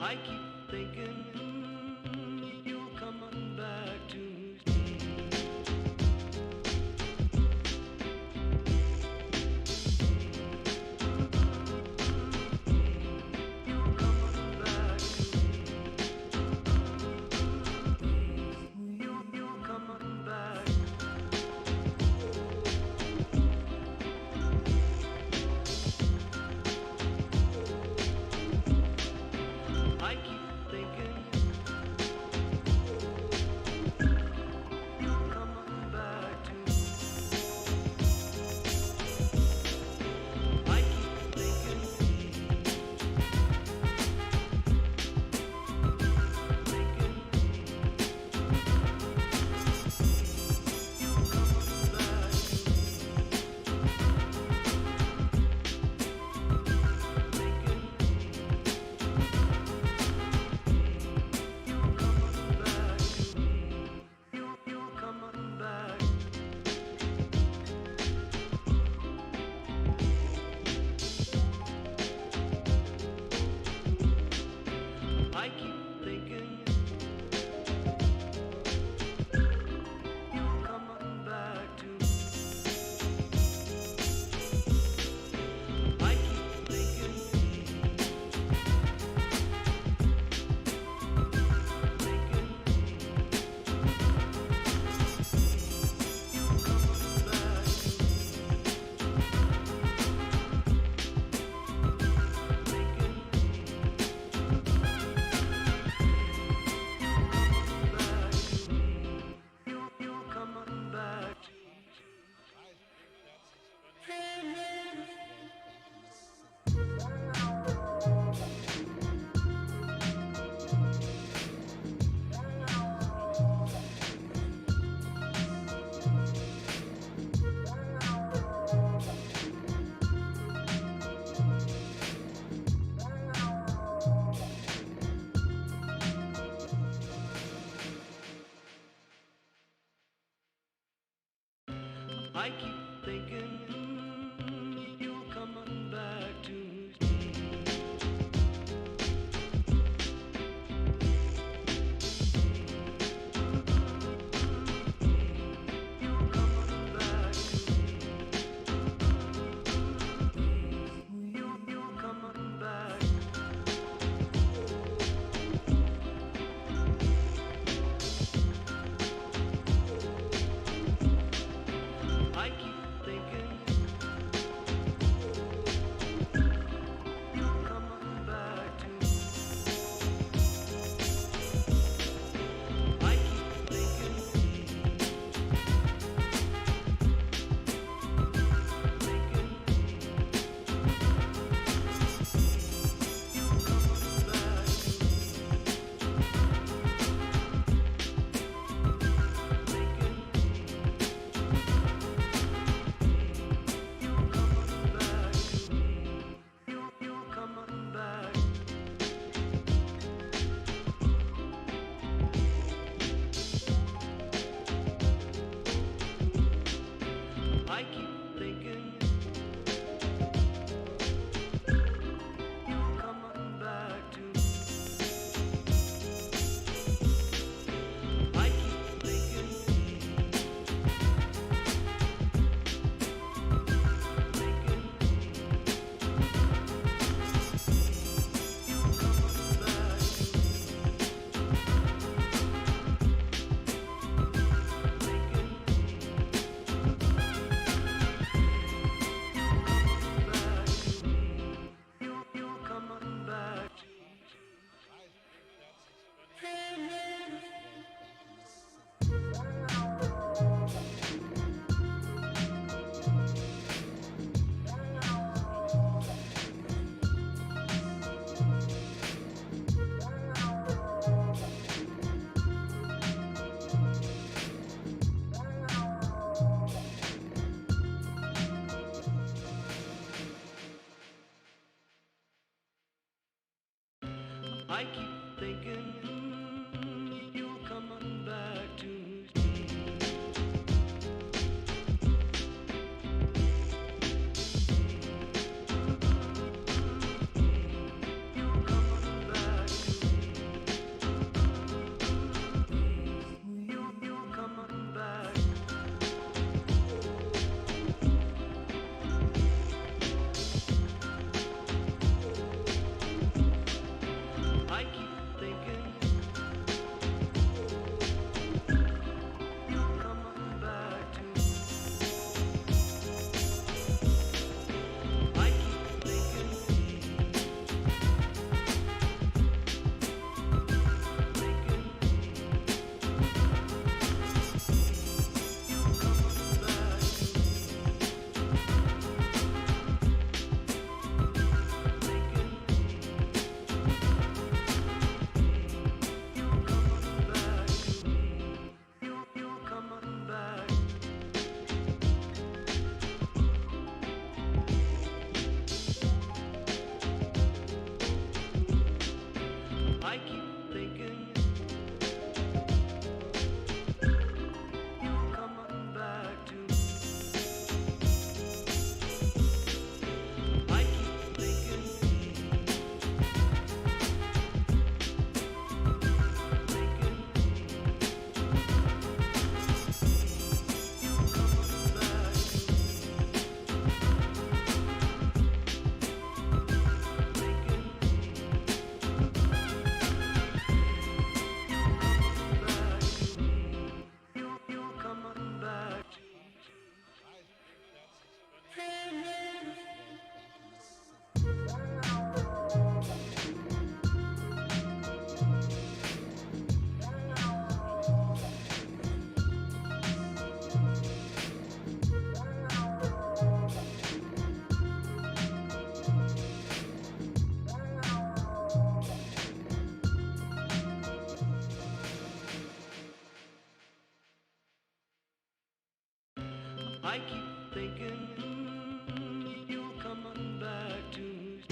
I keep thinking you'll come on back to me. You'll come on back to me. You'll come on back. I keep thinking you'll come on back to me. I keep thinking you'll come on back to me. You'll come on back to me. You'll come on back. I keep thinking you'll come on back to me. I keep thinking you'll come on back to me. You'll come on back. I keep thinking you'll come on back to me. You'll come on back to me. You'll come on back. I keep thinking you'll come on back to me. I keep thinking you'll come on back to me. You'll come on back to me. You'll come on back. I keep thinking you'll come on back to me. I keep thinking you'll come on back to me. You'll come on back. I keep thinking you'll come on back to me. You'll come on back to me. I keep thinking you'll come on back to me.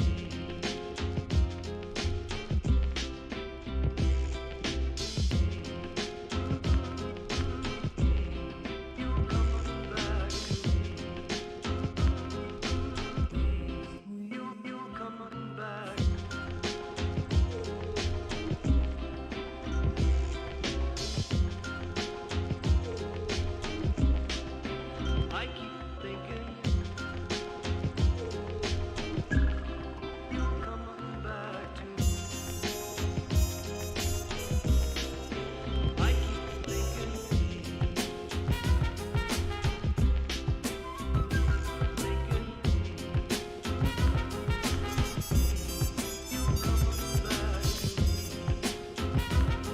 You'll come on back to me. You'll come on back. I keep thinking you'll come on back to me. I keep thinking you'll come on back to me.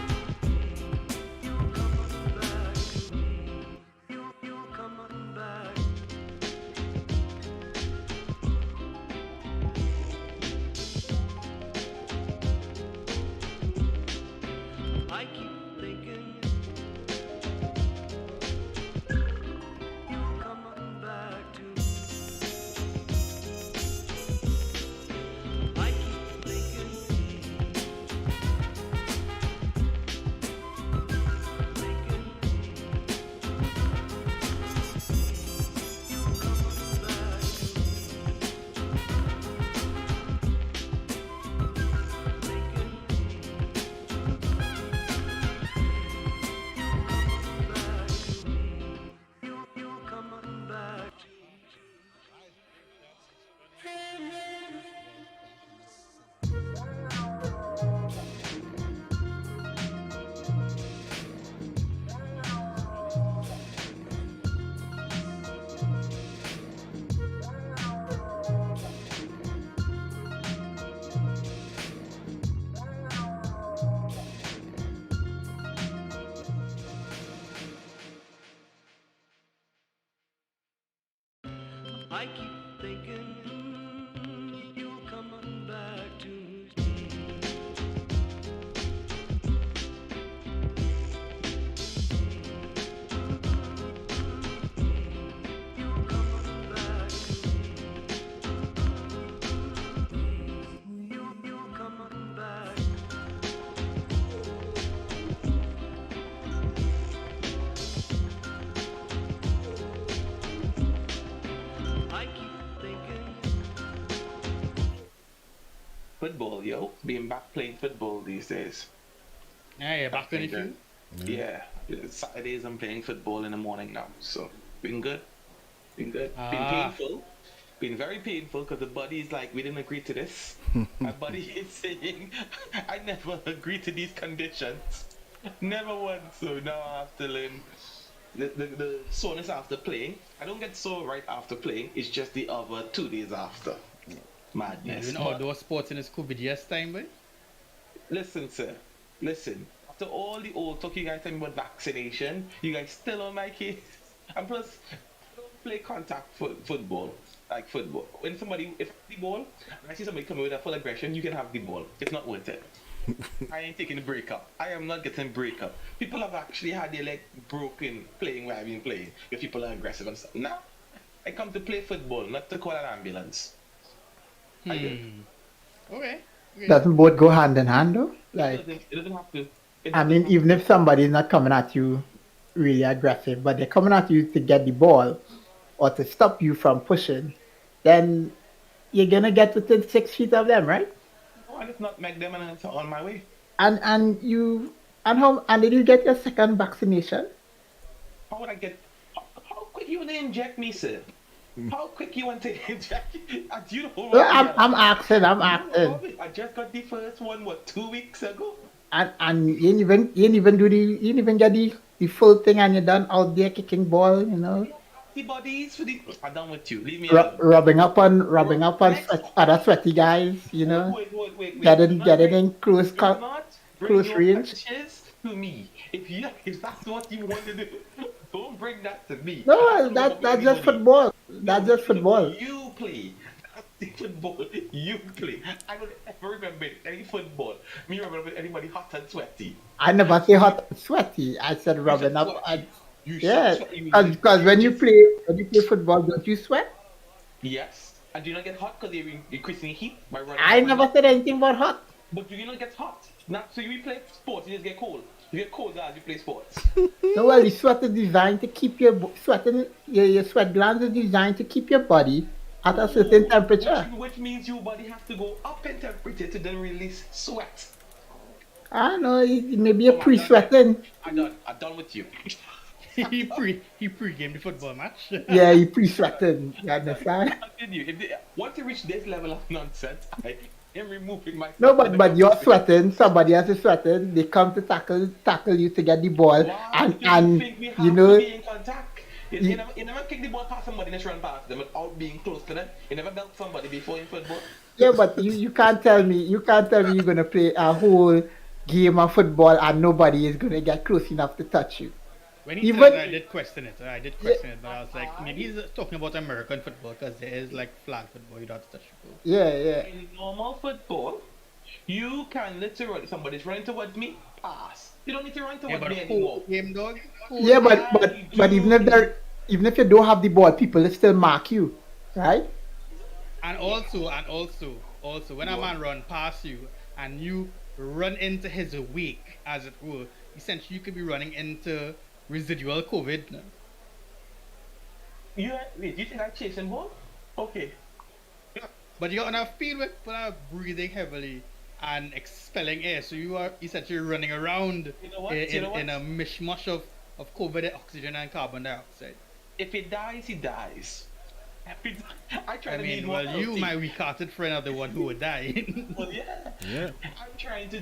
You'll come on back to me. You'll come on back. I keep thinking you'll come on back to me. I keep thinking you'll come on back to me. You'll come on back to me. I keep thinking you'll come on back to me. You'll come on back to me. You'll come on back. I keep thinking Football, yo. Being back playing football these days. Yeah, back on it. Yeah. Saturdays I'm playing football in the morning now. So, been good. Been good. Been Ah. painful. Been very painful because the body is like, we didn't agree to this. My body is saying, I never agreed to these conditions. Never once. So now I have to learn the soreness after playing. I don't get sore right after playing. It's just the other 2 days after. Yeah, Madness. doing outdoor sports in this COVID years time, boy. Listen, sir. Listen. After all the old talk you guys talking about vaccination, you guys still on my case. And plus, I don't play contact football. Like football. When somebody, if the ball, and I see somebody coming with a full aggression, you can have the ball. It's not worth it. I ain't taking the breakup. I am not getting breakup. People have actually had their leg broken playing where I've been playing. If people are aggressive and stuff. Now, I come to play football, not to call an ambulance. I do. Okay. Doesn't both go hand in hand though? It Like, doesn't have to. It I doesn't mean, have even to. if somebody is not coming at you really aggressive, but they're coming at you to get the ball or to stop you from pushing, then you're gonna get within 6 feet of them, right? No, I just not make them and it's on my way. And you and did you get your second vaccination? How would I get? How quick you want to inject me, sir? How quick you want to inject? You don't No, want me. I'm asking, I'm You don't asking. want me. I just got the first one. What, 2 weeks ago? And you didn't even you didn't even get the full thing and you're done out there kicking ball, you know, Antibodies for the. I'm done with you. Leave me alone. rubbing up on Next. other sweaty guys, you know, Wait. getting Do not bring- in do not bring close your range. fetishes to me. If that's what you want to do, don't bring that to me. No, I don't know that's about just anybody. football. That's No, just football. You play. the football you play. I don't ever remember any football. Me remember anybody hot and sweaty. I never say hot and sweaty. I said You said rubbing up. sweaty. You said Yeah, sweaty. because when Just you play football, don't you sweat? yes. And do you not get hot because you're increasing heat by running I up and never down? said anything about hot. But do you not get hot? Not so you play sports, you just get cold. You get cold as you play sports. No, well, the sweat is designed to keep your sweating. Your sweat glands is designed to keep your body at a certain temperature. Which means your body has to go up in temperature to then release sweat. I don't know. Maybe you're Come on, pre-sweating. I'm done with you. he pre-gamed the football match. Yeah, you pre-sweating. You understand? Continue. Once you reach this level of nonsense, I am removing myself. No, but you're sweating. Somebody else is sweating. They come to tackle you to get the ball, Why do and think we have you know. to be in contact? You never kick the ball past somebody and just run past them without being close to them. You never belt somebody before in football. Yeah, but you can't tell me you're gonna play a whole game of football and nobody is gonna get close enough to touch you. When he Even- said that, I did question it. But I was like, maybe he's talking about American football because there is like flag football. You don't have to touch people. Yeah. In normal football, you can literally somebody's running towards me, pass. You don't need to run Yeah, towards but me anymore. whole game, dog. Yeah, but even if you don't have the ball, people will still mark you, right? And also, when a man run past you and you run into his wake, as it were, essentially you could be running into residual COVID. No? Wait, you think I'm chasing ball? Okay. But you're on a field with people are breathing heavily and expelling air, so you are essentially running around You know what? in a mishmash of COVID, oxygen, and carbon dioxide. If it dies, he dies. I try I to be mean, more well, you, healthy. my weak-hearted friend, are the one who would die. Well, yeah. Yeah.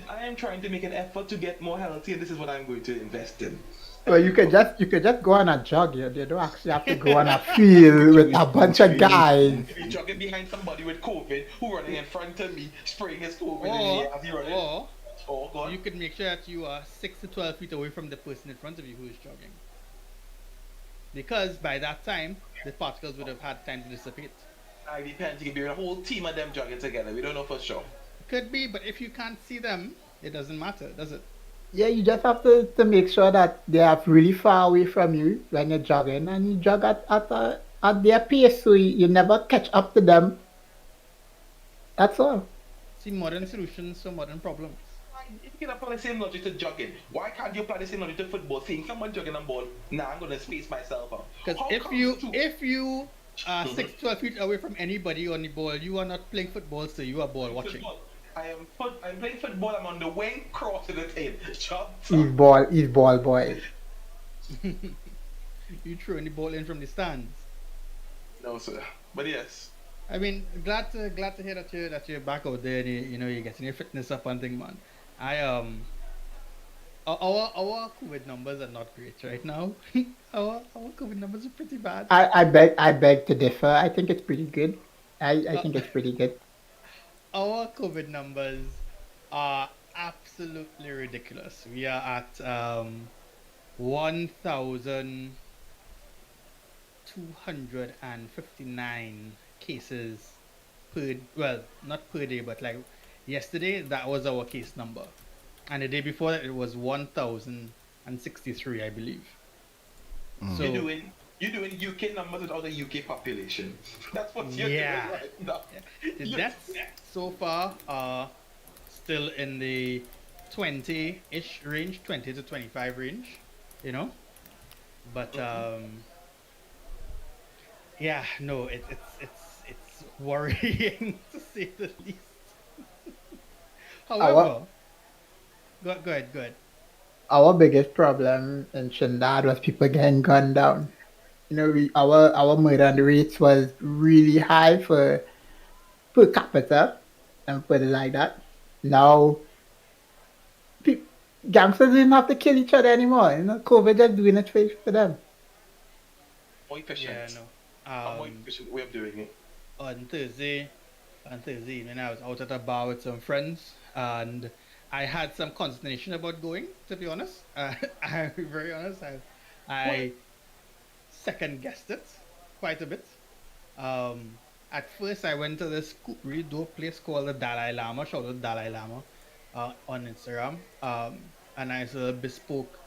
I am trying to make an effort to get more healthy, and this is what I'm going to invest in. Well, you could just go on a jog. You don't actually have to go on a field with a bunch of guys. If you're jogging behind somebody with COVID who running in front of me, spraying his COVID in the air as he running. Or Go on. you could make sure that you are 6 to 12 feet away from the person in front of you who is jogging. Because by that time, the particles would have had time to dissipate. It depends. You can be a whole team of them jogging together. We don't know for sure. Could be, but if you can't see them, it doesn't matter, does it? Yeah, you just have to make sure that they are really far away from you when you're jogging, and you jog at their pace, so you never catch up to them. That's all. See, modern solutions to modern problems. If you can apply the same logic to jogging, why can't you apply the same logic to football? Seeing someone jogging on ball, I'm going to space myself out. Because How if comes you to- if you are 6 to 12 feet away from anybody on the ball, you are not playing football, so you are ball watching. Football. I'm playing football. I'm on the wing, crossing it in. Chop, He's chop. ball boy. You throwing the ball in from the stands. No, sir. But yes. I mean, glad to hear that you're back out there. And you're getting your fitness up and thing, man. Our COVID numbers are not great right now. our COVID numbers are pretty bad. I beg to differ. I think it's pretty good. I think it's pretty good. Our COVID numbers are absolutely ridiculous. We are at 1,259 cases not per day, but like yesterday that was our case number, and the day before that it was 1,063, I believe. So You're doing UK numbers without the UK population. That's what you're Yeah. doing right now. the deaths so far are still in the 20-ish range, 20 to 25 range, but yeah, no, it's worrying to say the least. However, go ahead. Our biggest problem in Trinidad was people getting gunned down. Our murder rates was really high per capita, and put it like that. Now, gangsters didn't have to kill each other anymore. COVID just doing it for them. More efficient. Yeah, no. A more efficient way of doing it. On Thursday evening, I was out at a bar with some friends, and I had some consternation about going. To be honest, I'm very honest. I second guessed it quite a bit. at first I went to this really dope place called the Dalai Lama. Shout out Dalai Lama on Instagram. A nice little bespoke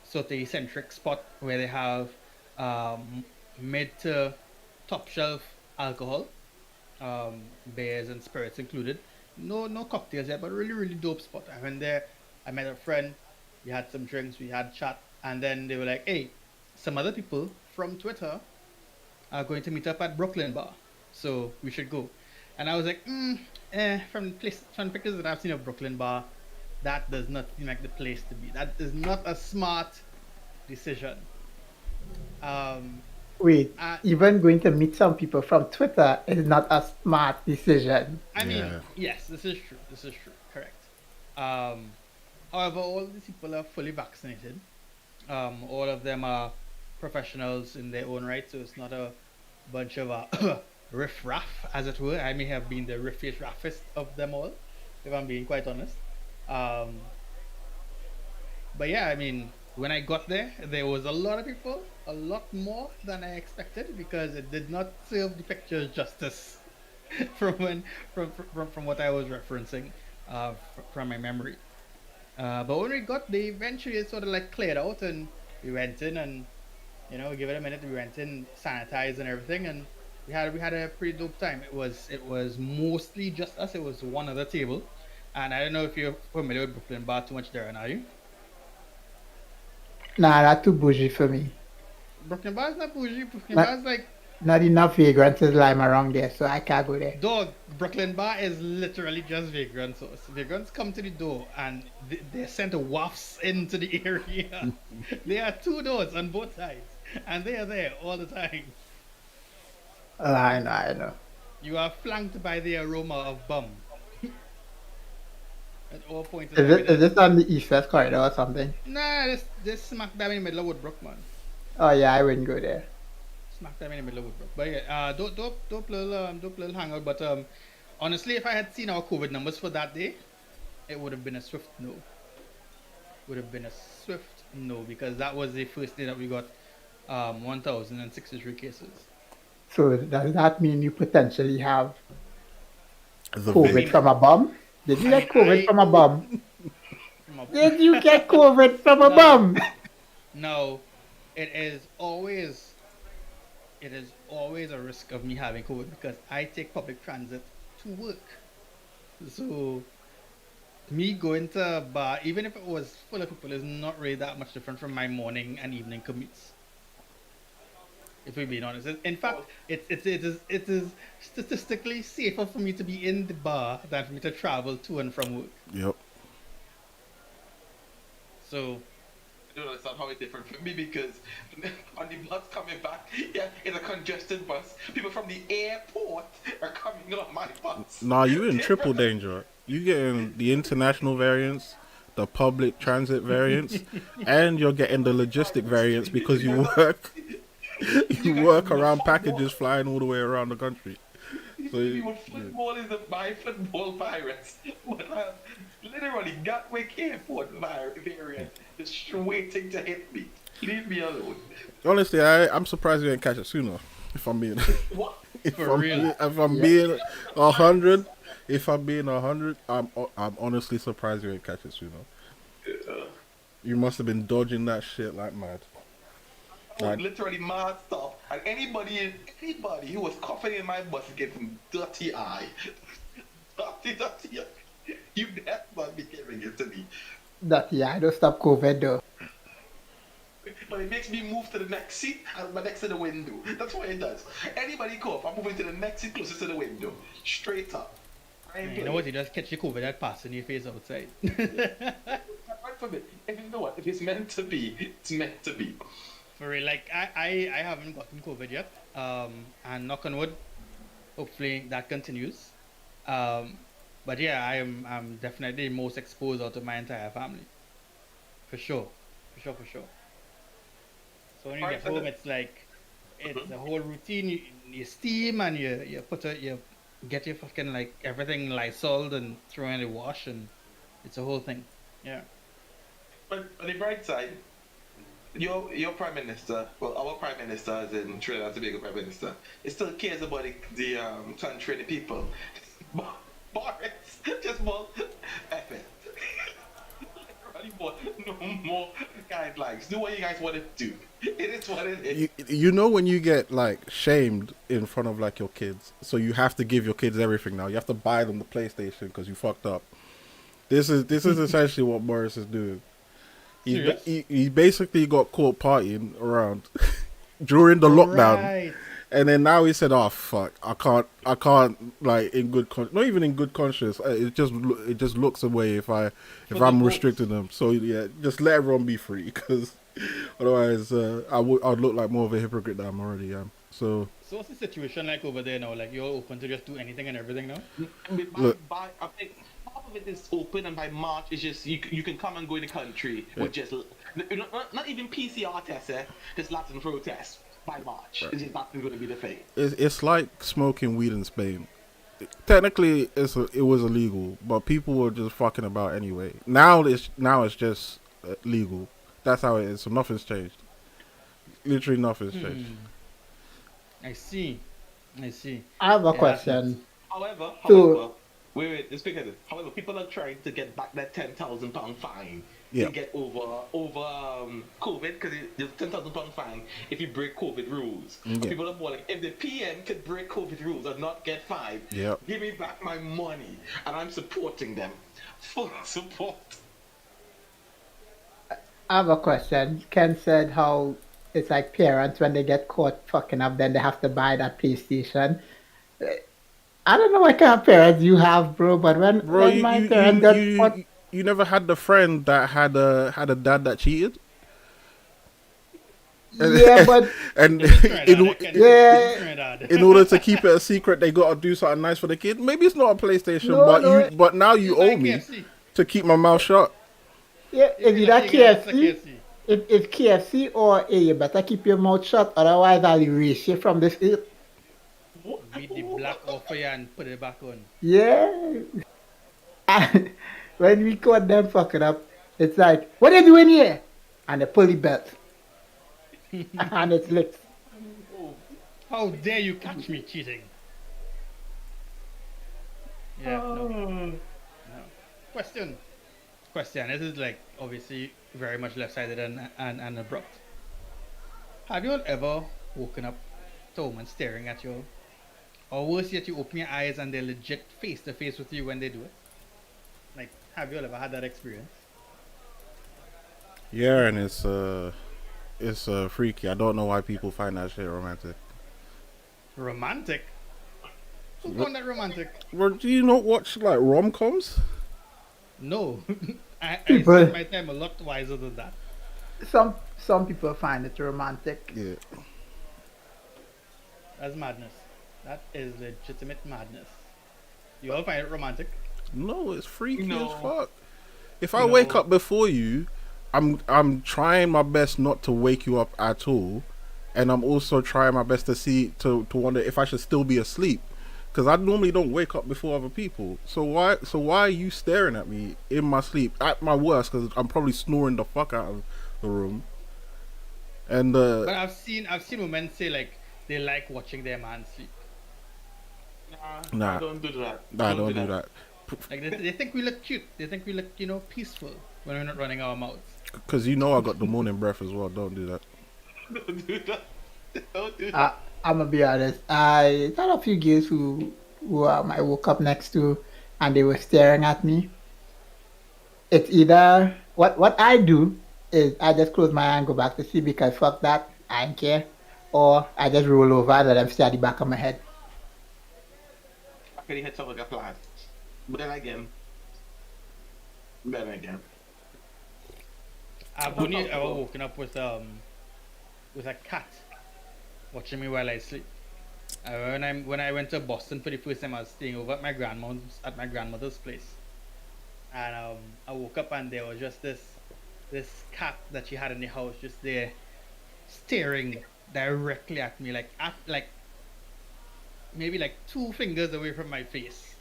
saute centric spot where they have um, mid to top shelf alcohol, beers and spirits included. No cocktails yet, but really dope spot. I went there. I met a friend. We had some drinks. We had chat, and then they were like, "Hey, some other people from Twitter are going to meet up at Brooklyn Bar, so we should go." And I was like, from pictures that I've seen of Brooklyn Bar, that does not seem like the place to be. That is not a smart decision. Um, Wait, I, even going to meet some people from Twitter is not a smart decision. I mean, Yeah. yes, this is true. This is true. Correct. Um, However, all these people are fully vaccinated. All of them are professionals in their own right, so it's not a bunch of riff-raff, as it were. I may have been the riffiest-raffest of them all, if I'm being quite honest. Um, but yeah, I mean, when I got there, there was a lot of people, a lot more than I expected, because it did not serve the pictures justice from from what I was referencing from my memory. But when we got there, eventually it sort of like cleared out, and we went in, and give it a minute. We went in, sanitized and everything, and we had a pretty dope time. It was mostly just us. It was one other table, and I don't know if you're familiar with Brooklyn Bar too much, Darren. Are you? Nah, that's too bougie for me. Brooklyn Bar is not bougie. Brooklyn But- Bar is like, Not enough fragrances lying around there, so I can't go there. dog. Brooklyn Bar is literally just vagrant sauce. Vagrants come to the door and they send wafts into the area. There are two doors on both sides, and they are there all the time. I know. You are flanked by the aroma of bum at all points. Is this on the East West corridor or something? Nah, this smack dab in the middle of Woodbrook, man. Oh yeah, I wouldn't go there. Smack dab in the middle of Woodbrook. But yeah, dope little hangout. But honestly, if I had seen our COVID numbers for that day, it would have been a swift no. Would have been a swift no, because that was the first day that we got 1,063 cases. So does that mean you potentially have The COVID big- from a bum? Did you get COVID from a bum? From a- Did you get COVID from a bum? No, it is always a risk of me having COVID because I take public transit to work. So me going to a bar, even if it was full of people, is not really that much different from my morning and evening commutes. If we're being honest, in fact, it is statistically safer for me to be in the bar than for me to travel to and from work. Yep. So I don't understand how it's different for me because on the bus coming back, yeah, it's a congested bus. People from the airport are coming on my bus. Nah, you in triple danger. You getting the international variants, the public transit variants, and you're getting the logistic variants because you work around packages flying all the way around the country. So Football is my football virus, but literally Gatwick Airport variant just waiting to hit me. Leave me alone. honestly, I'm surprised you didn't catch it sooner. If I'm being, What? For real. if I'm being 100, I'm honestly surprised you didn't catch it sooner. You must have been dodging that shit like mad. Like, Literally masked off, and anybody who was coughing in my bus is getting dirty eye. dirty eye. You better not be giving it to me. That yeah, I don't stop COVID though. But it makes me move to the next seat and my next to the window. That's what it does. Anybody cough, I'm moving to the next seat closest to the window. Straight up. I ain't you know what? You just catch your COVID that pass in your face outside. Right from it. If you know what, if it's meant to be, it's meant to be. For real, like I haven't gotten COVID yet. And knock on wood, hopefully that continues. But yeah, I'm definitely most exposed out of my entire family. For sure. So when you get home, it's like it's a whole routine. You steam and you get your fucking like everything Lysoled and throw in the wash, and it's a whole thing. Yeah. But on the bright side, your prime minister, well, our prime minister is in Trinidad and Tobago prime minister. It still cares about the country and the people. Boris, just more effort. No more guidelines. Do what you guys want to do. It is what it is. You know when you get like shamed in front of like your kids, so you have to give your kids everything now. You have to buy them the PlayStation because you fucked up. This is essentially what Boris is doing. He basically got caught partying around during the lockdown, Right. and then now he said, "Oh fuck, I can't like in good not even in good conscience. It just looks away if I'm restricting them. So yeah, just let everyone be free because otherwise I'd look like more of a hypocrite than I'm already am. So what's the situation like over there now? Like you're open to just do anything and everything now? By, I think half of it is open, and by March it's just you can come and go in the country with just not even PCR tests, just Latin throat tests. By March, it's just not going to be the thing. it's like smoking weed in Spain. Technically, it was illegal, but people were just fucking about anyway. Now it's just legal. That's how it is. So nothing's changed. Literally nothing's changed. I see. I have a Yeah, question. However, So- wait, let's speak of it. However, people are trying to get back that £10,000 fine. Yeah. To get over COVID, because there's £10,000 fine if you break COVID rules. Yeah. People are more like, if the PM could break COVID rules and not get fined, Yep. give me back my money, and I'm supporting them. Full support. I have a question. Ken said how it's like parents when they get caught fucking up, then they have to buy that PlayStation. I don't know what kind of parents you have, bro, but when my parents got caught, you never had the friend that had a dad that cheated? yeah, but And Yeah. in order to keep it a secret, they got to do something nice for the kid. Maybe it's not a PlayStation, No, but now you owe me to keep my mouth shut. yeah, if you that KFC, if KFC or you better keep your mouth shut, otherwise I'll erase you from this earth. Beat the black off of you and put it back on. Yeah. And when we caught them fucking up, it's like, what are you doing here? And they pull the belt. And it's licked. How dare you catch me cheating? Yeah, no. Question. This is like obviously very much left-sided and abrupt. Have you all ever woken up to a woman staring at you? Or worse yet, you open your eyes and they're legit face to face with you when they do it? Like, have you all ever had that experience? Yeah, and it's freaky. I don't know why people find that shit romantic. Romantic? Who found that romantic? Well, do you not watch like rom-coms? No. I People- spend my time a lot wiser than that. Some people find it romantic. Yeah. That's madness. That is legitimate madness. You all find it romantic? No, it's freaky No. as fuck. If I wake up before you, I'm trying my best not to wake you up at all, and I'm also trying my best to wonder if I should still be asleep, because I normally don't wake up before other people. So why are you staring at me in my sleep at my worst? Because I'm probably snoring the fuck out of the room. And But I've seen women say like they like watching their man sleep. Nah. Don't do that. don't do that. Like they think we look cute. They think we look, peaceful when we're not running our mouths. Because you know I got the morning breath as well. Don't do that. Don't do that. Don't do that. I'm gonna be honest. I had a few girls who I woke up next to, and they were staring at me. It's either what I do is I just close my eye and go back to sleep because fuck that, I don't care, or I just roll over and let them stare at the back of my head. I could hit something like a plan. But then again. I've only ever woken up with a cat watching me while I sleep. When I went to Boston for the first time, I was staying over at my grandmother's place, and I woke up and there was just this cat that she had in the house just there, staring directly at me, like maybe like 2 fingers away from my face.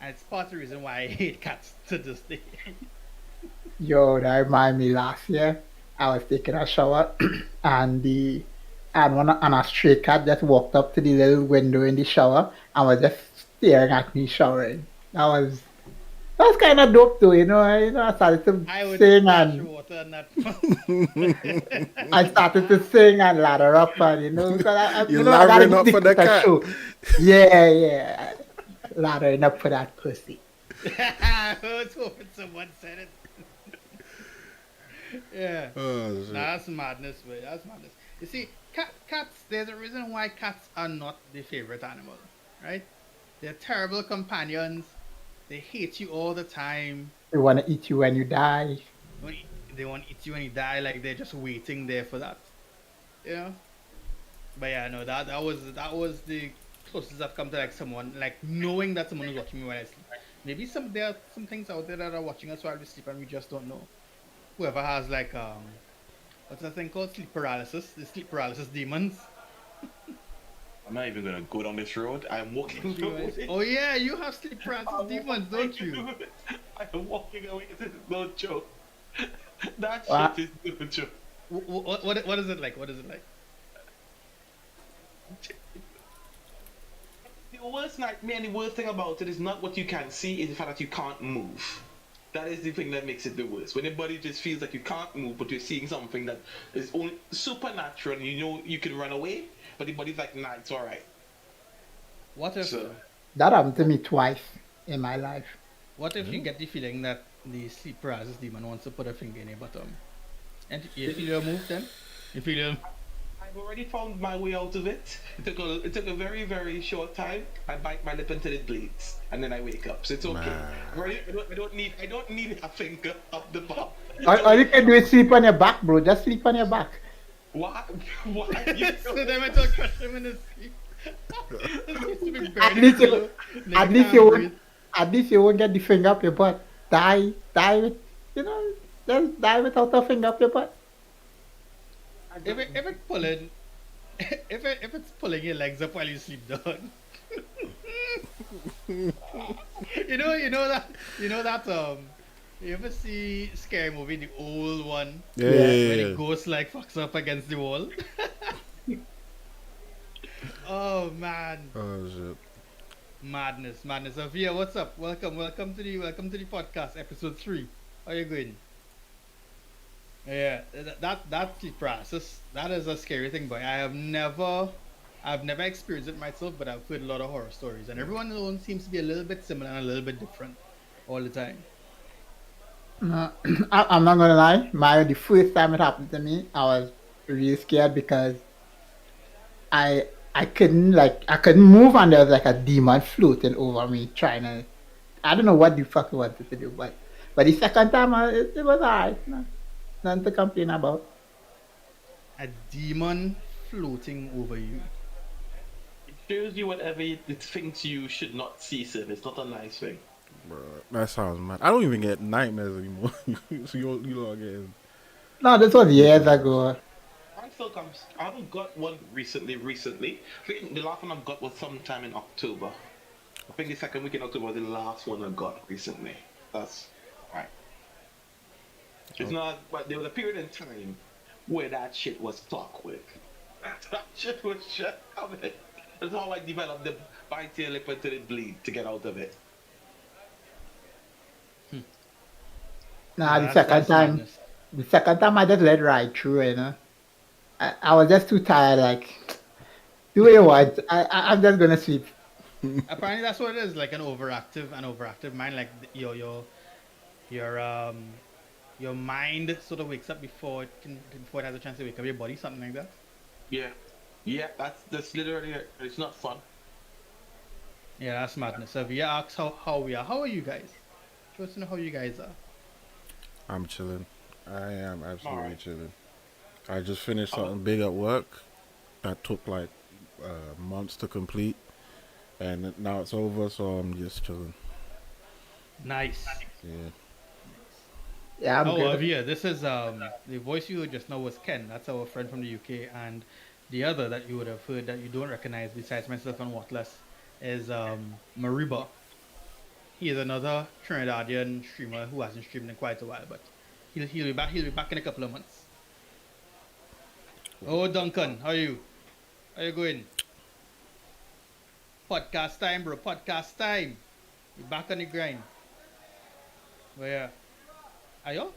And it's part of the reason why I hate cats to this day. Yo, that reminded me last year. I was taking a shower, and a stray cat just walked up to the little window in the shower and was just staring at me showering. That was kind of dope too, I started to I would sing splash and water on that. I started to sing and ladder up and because You're I gotta lathering give up the for the cat a cat. show. Yeah, laddering up for that pussy. I was hoping someone said it. Yeah. Oh, shit. Nah, that's madness, man. That's madness. You see, cats, there's a reason why cats are not the favorite animal, right? They're terrible companions. They hate you all the time. They want to eat you when you die. When they want to eat you when you die, like they're just waiting there for that. You know? But yeah, no, that was the closest I've come to like someone, like knowing that someone is watching me when I sleep. Maybe there are some things out there that are watching us while we sleep and we just don't know. Whoever has like what's that thing called? Sleep paralysis. The sleep paralysis demons. I'm not even gonna go down this road. I'm walking away. Oh yeah, you have sleep paralysis demons, don't you? I'm walking away. This is no joke. That What? shit is no joke. What is it like? What is it like? The worst nightmare and the worst thing about it is not what you can see, is the fact that you can't move. That is the thing that makes it the worst. When your body just feels like you can't move, but you're seeing something that is only supernatural, and you know you can run away, but the body's like, nah, it's alright. What if So, That happened to me twice in my life. you get the feeling that the sleep paralysis demon wants to put a finger in your bottom? And you feel your move then? You feel your I've already found my way out of it. It took a very, very short time. I bite my lip until it bleeds, and then I wake up. So it's okay. Man. I don't need a finger up the bottom. All you can do is sleep on your back, bro. Just sleep on your back. Why? Why? so then I told crush him in his sleep. This used to be At burning least pillow. you, Nigga at least can't you breathe. won't, at least you won't get the finger up your butt. Die with, just die without a finger up your butt. If it's pulling, if it's pulling your legs up while you sleep, dog. you know that you ever see scary movie, the old one, Yeah, where yeah, the yeah. ghost like fucks up against the wall? Oh man, Oh shit. madness. Avia, what's up? Welcome to the podcast, episode 3. How you going? Yeah, that sleep paralysis, that is a scary thing, boy. I've never experienced it myself, but I've heard a lot of horror stories, and everyone seems to be a little bit similar and a little bit different all the time. I'm not gonna lie. The first time it happened to me, I was really scared because I couldn't move, and there was like a demon floating over me trying to. I don't know what the fuck it wanted to do, but the second time it was alright. No, nothing to complain about. A demon floating over you. It shows you whatever it thinks you should not see, sir. It's not a nice thing. Bro, that sounds mad. I don't even get nightmares anymore. So you are getting. No, this was years ago. Mine still comes. I haven't got one recently. I think the last one I got was sometime in October. I think the second week in October was the last one I got recently. That's right. It's not, but there was a period in time where that shit was clockwork. That shit was shit coming. That's how I developed the bite your lip until it bleed to get out of it. Nah, That's madness. the second time I just let it ride through. I was just too tired. Like, do what you want. I'm just gonna sleep. Apparently, that's what it is, like an overactive mind. Like your your mind sort of wakes up before it has a chance to wake up your body, something like that. Yeah. Yeah, that's literally it. It's not fun. Yeah, that's madness. So Via asks how we are. How are you guys? She wants to know how you guys are. I'm chilling. I am absolutely Alright. chilling. I just finished something big at work that took like months to complete, and now it's over, so I'm just chilling. Nice. Yeah. Yeah, I'm Oh, good. Avia, this is the voice you heard just now was Ken. That's our friend from the UK, and the other that you would have heard that you don't recognize besides myself and Watless is Mariba. He is another Trinidadian streamer who hasn't streamed in quite a while, but he'll be back. He'll be back in a couple of months. Oh, Duncan, how are you? How you going? Podcast time, bro. Podcast time. We back on the grind. Where are y'all?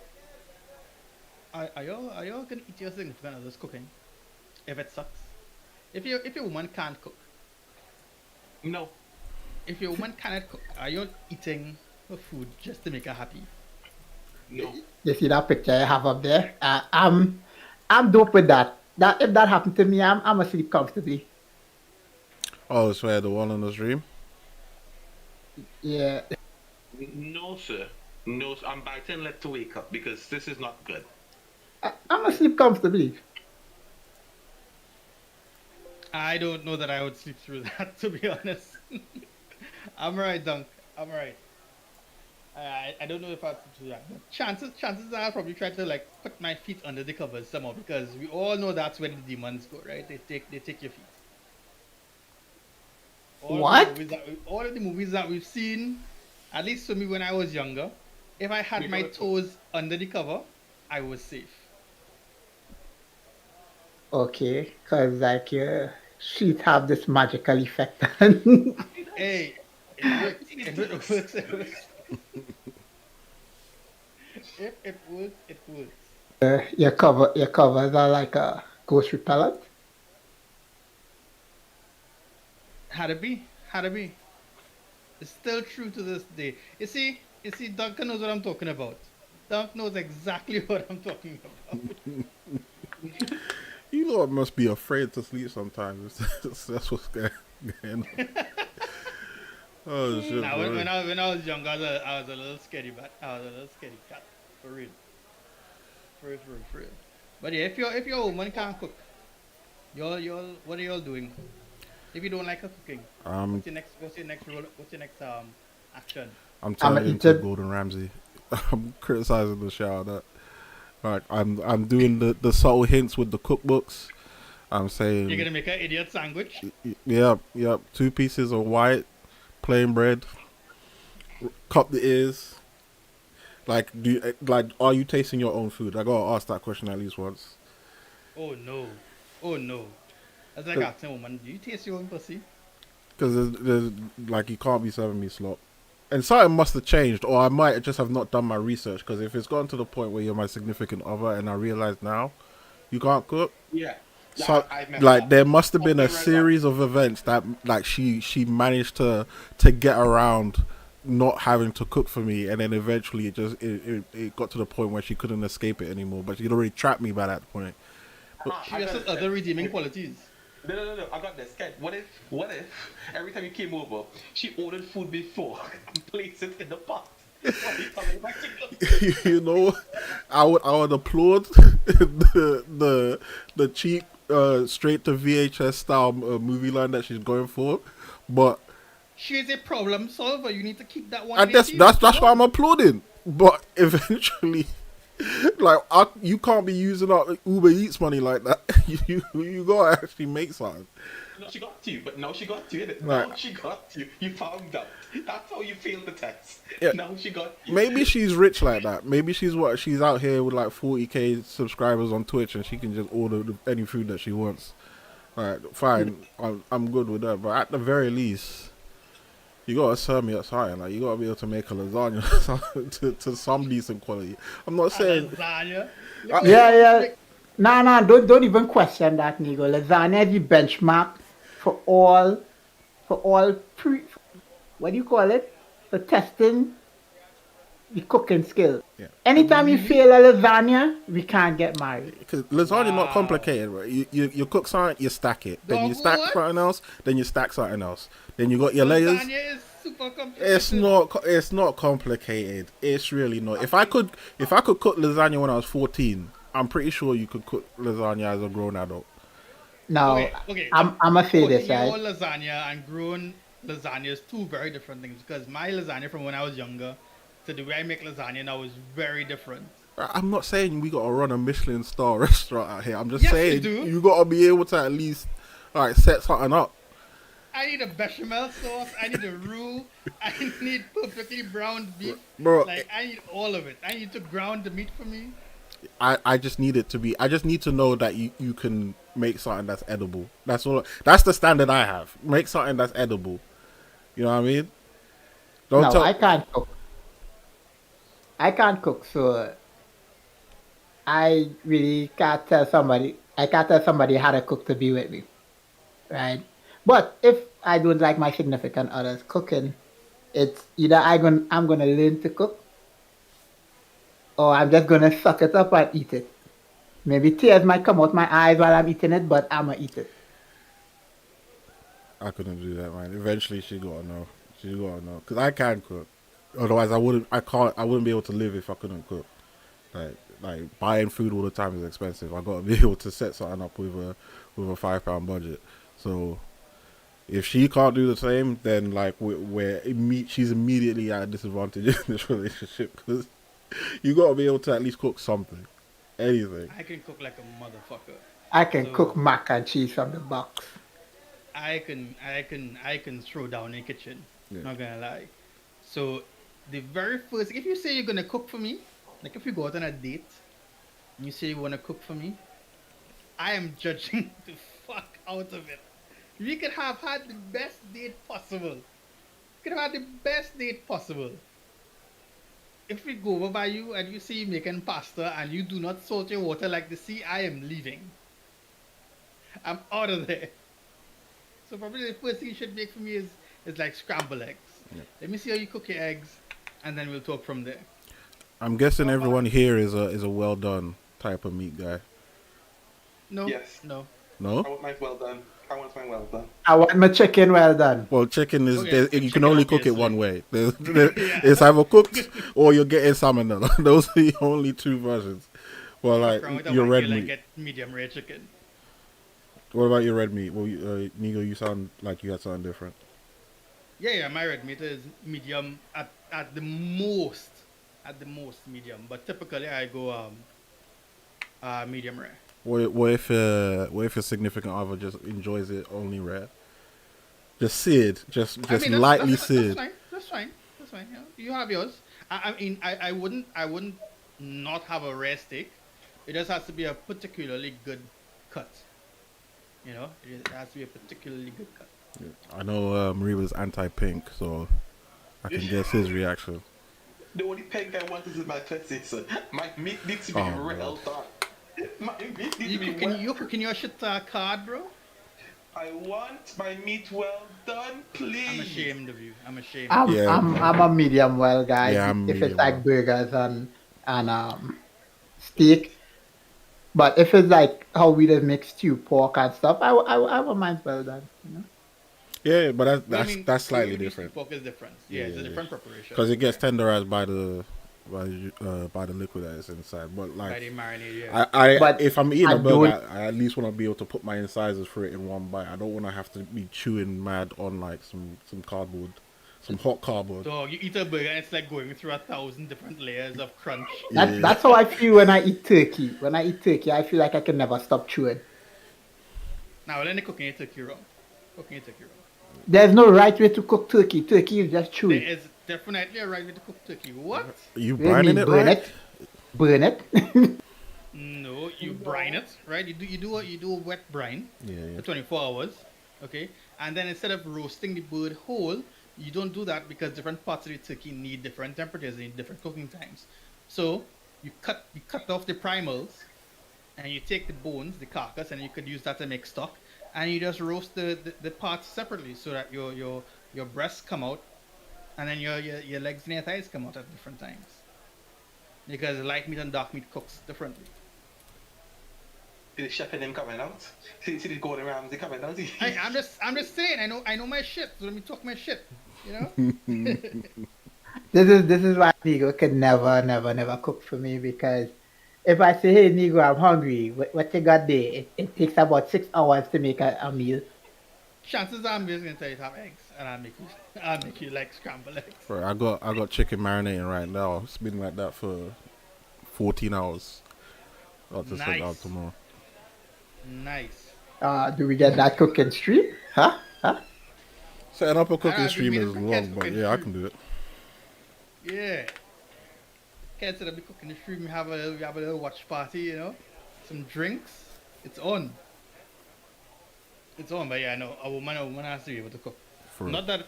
Are y'all gonna eat your significant other's cooking? If it sucks. If your woman can't cook, No, if your woman cannot cook, are you eating her food just to make her happy? no. You see that picture I have up there? I'm dope with that. That if that happened to me, I'm asleep comfortably. Oh, it's where the one on the stream. Yeah. No, sir. No, sir. I'm biting lip to wake up because this is not good. I'm asleep comfortably. I don't know that I would sleep through that, to be honest. I'm right, Dunk. I'm right. I don't know if I'd sleep through that. But chances are I'll probably try to like put my feet under the covers somehow because we all know that's where the demons go, right? They take your feet. What? All of the movies that we've seen, at least for me when I was younger, if I had my toes under the cover, I was safe. Okay, cause like your sheets have this magical effect. on- Hey, it works. If it works, it works. If it works, it works. your covers are like a ghost repellent. Had to be. It's still true to this day. You see, Duncan knows what I'm talking about. Dunk knows exactly what I'm talking about. You know, I must be afraid to sleep sometimes. That's what's going on. Oh shit! Now, bro. when I was young, I was a little scaredy cat. For real. For real. But yeah, if your woman can't cook, y'all, what are y'all doing? If you don't like her cooking, what's your next role? What's your next action? I'm I'ma turning eat into it. Gordon Ramsay. I'm criticizing the shit out of that. Like I'm doing the subtle hints with the cookbooks. I'm saying You're gonna make an idiot sandwich? yep. 2 pieces of white plain bread. Cup the ears. Like are you tasting your own food? I gotta ask that question at least once. Oh no. That's like asking a woman, do you taste your own pussy? Because there's like you can't be serving me slop. And something must have changed, or I might just have not done my research. Because if it's gotten to the point where you're my significant other, and I realize now you can't cook, Yeah. so I remember like that. there must have been a Okay, right series of events that like she managed to get around not having to cook for me, and then eventually it got to the point where she couldn't escape it anymore. But she'd already trapped me by that point. She has some other redeeming qualities. No. I got this. Ken, what if every time you came over, she ordered food before and placed it in the pot? You know, I would applaud the cheap straight to VHS style movie line that she's going for, but She is a problem solver. You need to keep that one. and that's why I'm applauding. But eventually, like you can't be using up Uber Eats money like that. you gotta actually make something. No, she got to you, but now she got to you. Innit? Right. Now she got to you. You found out. That's how you failed the test. Yeah. Now she got you. Maybe she's rich like that. Maybe she's out here with like 40K subscribers on Twitch, and she can just order any food that she wants. Alright, fine. I'm good with that. But at the very least, you gotta serve me at something. Like you gotta be able to make a lasagna to some decent quality. I'm not saying Lasagna. Yeah. Nah, don't even question that, nigga. Lasagna is the benchmark for all what do you call it? For testing the cooking skill. Yeah. Anytime you fail a lasagna, we can't get married. because lasagna not complicated, right? You cook something, you stack it, then you stack What? something else, then you stack something else, then you got your layers. Lasagna is super complicated. It's not complicated. It's really not. If I could cook lasagna when I was 14, I'm pretty sure you could cook lasagna as a grown adult. Now, Okay. I'm gonna say this, Your right? lasagna and grown lasagna is two very different things because my lasagna from when I was younger to the way I make lasagna now is very different. I'm not saying we gotta run a Michelin star restaurant out here. I'm just Yes, saying you do. you gotta be able to at least like set something up. I need a bechamel sauce. I need a roux. I need perfectly browned beef. Bro, Like I need all of it. I need to ground the meat for me. I just need it to be. I just need to know that you can make something that's edible. That's all. That's the standard I have. Make something that's edible. You know what I mean? Don't No, tell. I can't cook. I can't cook, so I really can't tell somebody. I can't tell somebody how to cook to be with me, right? But if I don't like my significant other's cooking, it's either I'm gonna learn to cook, or I'm just gonna suck it up and eat it. Maybe tears might come out my eyes while I'm eating it, but I'ma eat it. I couldn't do that, man. Eventually, she gotta know. She gotta know because I can cook. Otherwise, I wouldn't. I can't. I wouldn't be able to live if I couldn't cook. Like buying food all the time is expensive. I gotta be able to set something up with a £5 budget. So if she can't do the same, then like she's immediately at a disadvantage in this relationship because you gotta be able to at least cook something, anything. I can cook like a motherfucker. I can So- cook mac and cheese from the box. I can throw down in the kitchen. Yeah. Not gonna lie. So the very first, if you say you're gonna cook for me, like if you go out on a date, and you say you wanna cook for me, I am judging the fuck out of it. We could have had the best date possible. Could have had the best date possible. If we go over by you and you see you making pasta and you do not salt your water like the sea, I am leaving. I'm out of there. So probably the first thing you should make for me is like scrambled eggs. Yeah. Let me see how you cook your eggs, and then we'll talk from there. I'm guessing everyone here is a well done type of meat guy. No, Yes. no. No? I want mine well done. I want mine well done. I want my chicken well done. Well, chicken is Okay, you can chicken only cook it obviously. one way. It's either cooked or you're getting salmonella. Those are the only two versions. Well, like Wrong with the your one red you, like, meat. get medium rare chicken. What about your red meat? Well, Nigo, you sound like you had something different. Yeah, my red meat is medium at the most medium, but typically I go medium rare. What if your significant other just enjoys it only rare? Just seared, just lightly seared. That's fine. Yeah. You have yours. I mean, I wouldn't not have a rare steak. It just has to be a particularly good cut. You know, it has to be a particularly good cut. I know Mariba's anti-pink, so I can guess his reaction. The only pink I want is in my pussy, so my meat needs to be Oh, real dark. My meat needs to be You cooking your shit card, bro? I want my meat well done, please. I'm ashamed of you. I'm ashamed. I'm, I'm a medium well guy. Yeah, I'm if it's medium like well. burgers and steak. But if it's like how we just make stew pork and stuff, I won't mind well done. You know? Yeah, but Well, I mean, that's slightly steak different pork is different. Yeah, it's a different preparation. because it gets tenderized by the liquid that is inside. But by like the marinade, yeah. I But if I'm eating I a burger, don't- I at least want to be able to put my incisors through it in one bite. I don't want to have to be chewing mad on like some cardboard, some hot cardboard. Dog, you eat a burger and it's like going through 1,000 different layers of crunch. Yeah. That's how I feel when I eat turkey. When I eat turkey, I feel like I can never stop chewing. Now, then they're cooking your turkey wrong. There's no right way to cook turkey. Turkey is just There chewy. is definitely a right way to cook turkey. What? You What do you brining mean, it, burn right? it? Burn it? No, you brine it, right? You do a wet brine Yeah. for 24 hours, okay? And then instead of roasting the bird whole, you don't do that because different parts of the turkey need different temperatures, need different cooking times. So you cut off the primals, and you take the bones, the carcass, and you could use that to make stock, and you just roast the parts separately so that your breasts come out, and then your legs and your thighs come out at different times. Because light meat and dark meat cooks differently. See the chef and them coming out. See the Gordon Ramsay coming out. I'm just saying. I know my shit. So let me talk my shit. You know. This is why Nigo can never cook for me, because if I say, hey Nigo, I'm hungry, what you got there? It takes about 6 hours to make a meal. Chances are I'm just gonna tell you to have eggs, and I'll make you like scrambled eggs. Bro, I got chicken marinating right now. It's been like that for 14 hours. I'll just set it out Nice. tomorrow. Nice. Do we get that cooking stream? Huh? Setting up a I cooking don't stream mean is to long, catch but cooking yeah, I stream. can do it. Yeah. Okay, instead of me cooking the shrimp, we have a little watch party, you know, some drinks. It's on. It's on, but yeah, no, a woman has to be able to cook. For Not that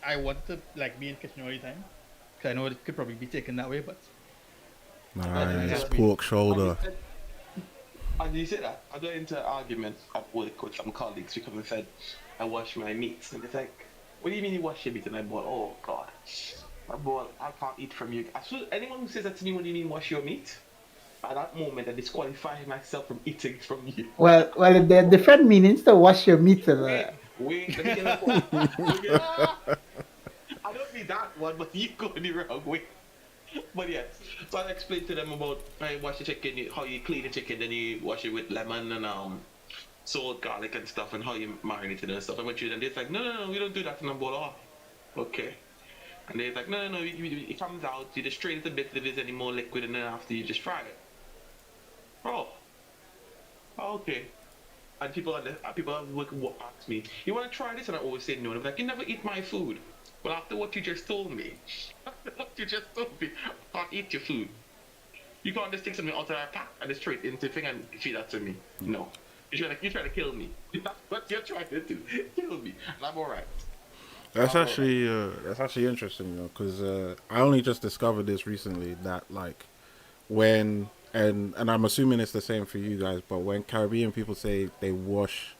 I want to like be in the kitchen all the time, because I know it could probably be taken that way, but nice has to be. pork shoulder. And you said that I got into an argument at work with some colleagues because I said I wash my meats, and they're like, "What do you mean you wash your meat?" And I bought, "Oh God, I bought, I can't eat from you." I suppose anyone who says that to me, "What do you mean wash your meat?" At that moment, I disqualify myself from eating from you. Well, there are different meanings to wash your meat. Wait, let me get a point. I don't mean that one, but you go the wrong way. But yes, so I explained to them about how you wash the chicken, how you clean the chicken, then you wash it with lemon and salt, garlic and stuff, and how you marinate it and stuff. I went through it and they're like, no, we don't do that. And I'm like, oh, okay. And they're like, no, it comes out, you just strain it a bit if there's any more liquid, and then after you just fry it. Oh, okay. And people at work ask me, "You want to try this?" And I always say no. And I'm like, "You never eat my food." But after what you just told me, I can't eat your food. You can't just take something out of a pack and just throw it into the thing and feed that to me. No, you're trying to kill me. That's what you're trying to do. Kill me, and I'm alright. That's actually interesting, you know, because I only just discovered this recently that like when and I'm assuming it's the same for you guys, but when Caribbean people say they wash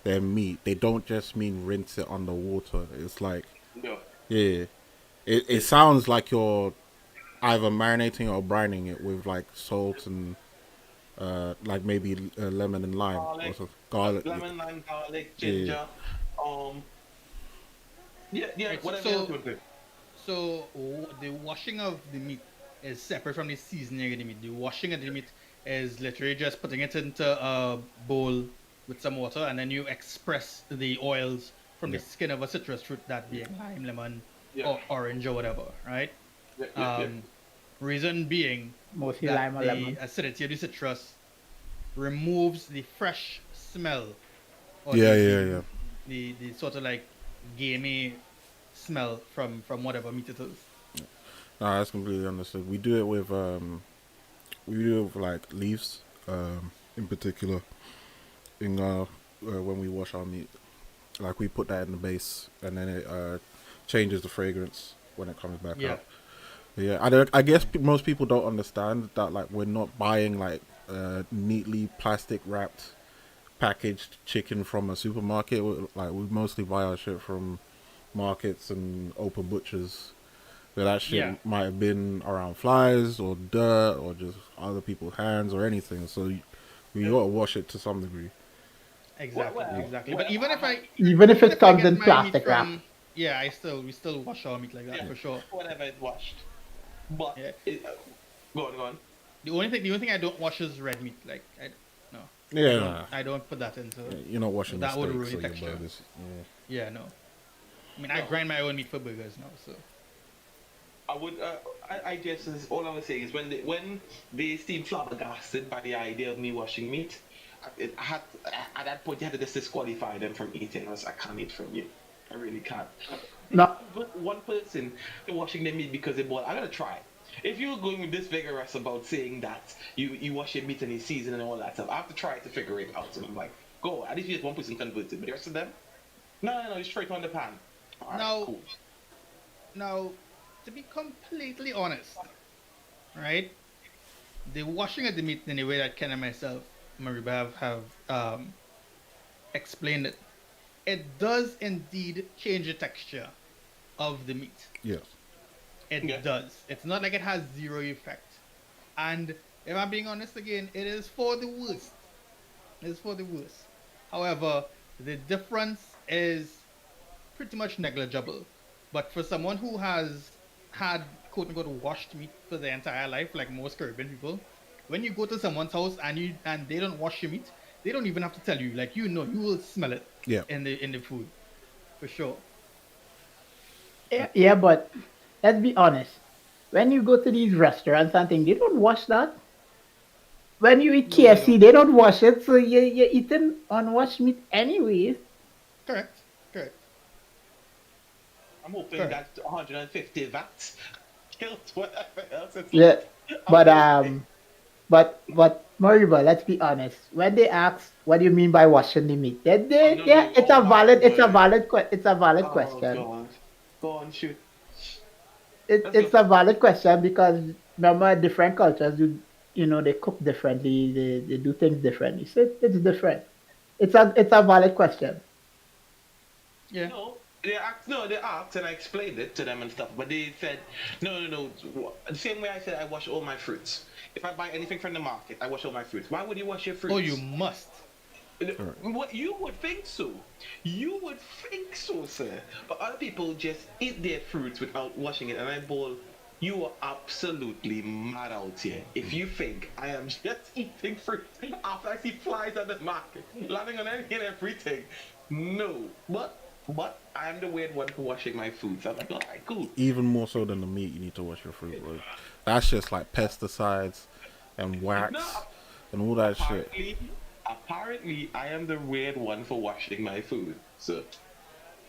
their meat, they don't just mean rinse it under water. It's like No. yeah, it sounds like you're either marinating or brining it with like salt and like maybe lemon and lime or something. Garlic. Lemon, lime, garlic, ginger. Yeah, Right, whatever else you want to do. So the washing of the meat is separate from the seasoning of the meat. The washing of the meat is literally just putting it into a bowl with some water, and then you express the oils from the skin of a citrus fruit, that being lime, lemon, or orange, or whatever, right? Yeah. Reason being Mostly that lime or the lemon. acidity of the citrus removes the fresh smell. Or Yeah. The sort of like gamey smell from whatever meat it is. Nah, that's completely understood. We do it with like leaves, in particular, in when we wash our meat. Like we put that in the base, and then it changes the fragrance when it comes back out. Yeah, I guess most people don't understand that like we're not buying like neatly plastic wrapped packaged chicken from a supermarket. We mostly buy our shit from markets and open butchers. Where that shit might have been around flies or dirt or just other people's hands or anything. So we gotta wash it to some degree. Exactly. But even If it comes get in my plastic meat wrap. from, we still wash our meat like that for sure. Whatever is washed. But go on. The only thing I don't wash is red meat. Like I don't put that into. You're not washing the that would steaks ruin or the your texture. burgers. Yeah, no. I mean, I grind my own meat for burgers now, so. I would. I guess all I was saying is when they seemed flabbergasted by the idea of me washing meat, at that point you had to just disqualify them from eating. I can't eat from you. I really can't. No. But one person washing their meat because they bought. I gotta try. If you're going this vigorous about saying that you wash your meat and you season and all that stuff, I have to try to figure it out. So I'm like, go. At least you just one person converted, but the rest of them, no, straight on the pan. All right, cool. Now, to be completely honest, right? The washing of the meat in the way that Ken and myself, Mariba, have explained it, it does indeed change the texture of the meat. Yes. It does. It's not like it has zero effect. And if I'm being honest again, it is for the worst. It is for the worst. However, the difference is pretty much negligible. But for someone who has had quote unquote washed meat for their entire life, like most Caribbean people, when you go to someone's house and they don't wash your meat, they don't even have to tell you. Like you will smell it in the food. For sure. Yeah, but let's be honest. When you go to these restaurants and things, they don't wash that. When you eat KFC, they don't wash it, so you're eating unwashed meat anyways. Correct. I'm hoping that 150 VAT kills whatever else. But Moriba, let's be honest. When they ask, what do you mean by washing the meat? No, Yeah, no. Oh my word. it's a valid Oh question. God. Go on, shoot. Let's It's go. a valid question because remember different cultures do, they cook differently, they do things differently. So it's different. It's a valid question. Yeah. No, they asked, and I explained it to them and stuff. But they said, no, no, no. The same way I said I wash all my fruits. If I buy anything from the market, I wash all my fruits. Why would you wash your Oh, you fruits? must. Alright. What you would think so. You would think so, sir. But other people just eat their fruits without washing it, and I bowl. You are absolutely mad out here. If you think I am just eating fruit after I see flies at the market, landing on anything and everything. No. But I am the weird one for washing my food. So I'm like, alright, cool. Even more so than the meat, you need to wash your fruit. Like, that's just like pesticides and No, wax and all that shit. apparently I am the weird one for washing my food. So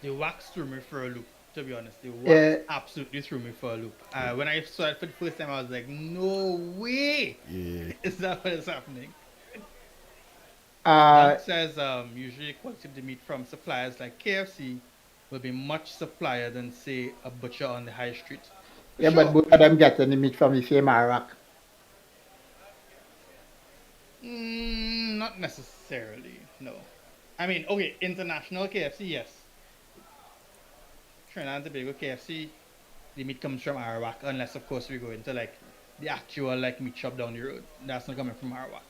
The wax threw me for a loop. To be honest, the wax Yeah. absolutely threw me for a loop. When I saw it for the first time, I was like, "No way! Yeah. Is that what is happening?" Uh, Dunk says usually quality of the meat from suppliers like KFC will be much supplier than say a butcher on the high street. For yeah, but sure. both of them getting the meat from the same Iraq. Not necessarily. No. I mean, okay, international KFC, yes. Trinidad and Tobago KFC, the meat comes from Arawak, unless of course we go into like the actual like meat shop down the road. That's not coming from Arawak.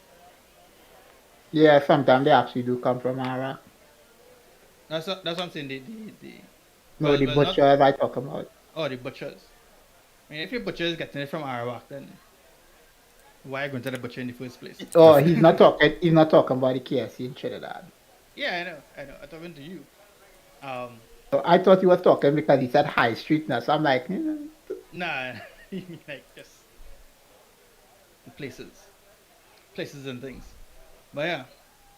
Yeah, sometimes they actually do come from Iraq. That's what I'm saying. The No, the well not butchers I talk about. the butchers. I mean, if your butcher is getting it from Arawak, then why are you going to the butcher in the first place? Oh, he's not talking. He's not talking about the KFC in Trinidad. Yeah, I know. I'm talking to you. Um, So I thought he was talking because he said high street now. So I'm like, nah, you mean like just places, places and things. But yeah,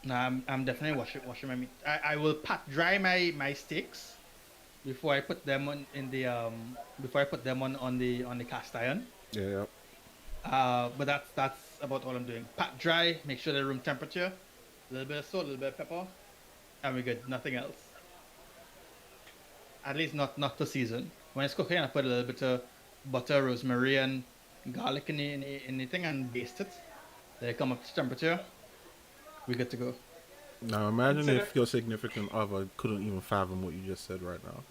nah, I'm definitely washing my meat. I will pat dry my steaks before I put them on in the before I put them on the cast iron. Yeah. But that's about all I'm doing. Pat dry, make sure they're room temperature, a little bit of salt, a little bit of pepper, and we're good. Nothing else. At least not to season. When it's cooking, I put a little bit of butter, rosemary, and garlic in the thing and baste it. Then it come up to temperature. We're good to go. Now imagine Consider- if your significant other couldn't even fathom what you just said right now.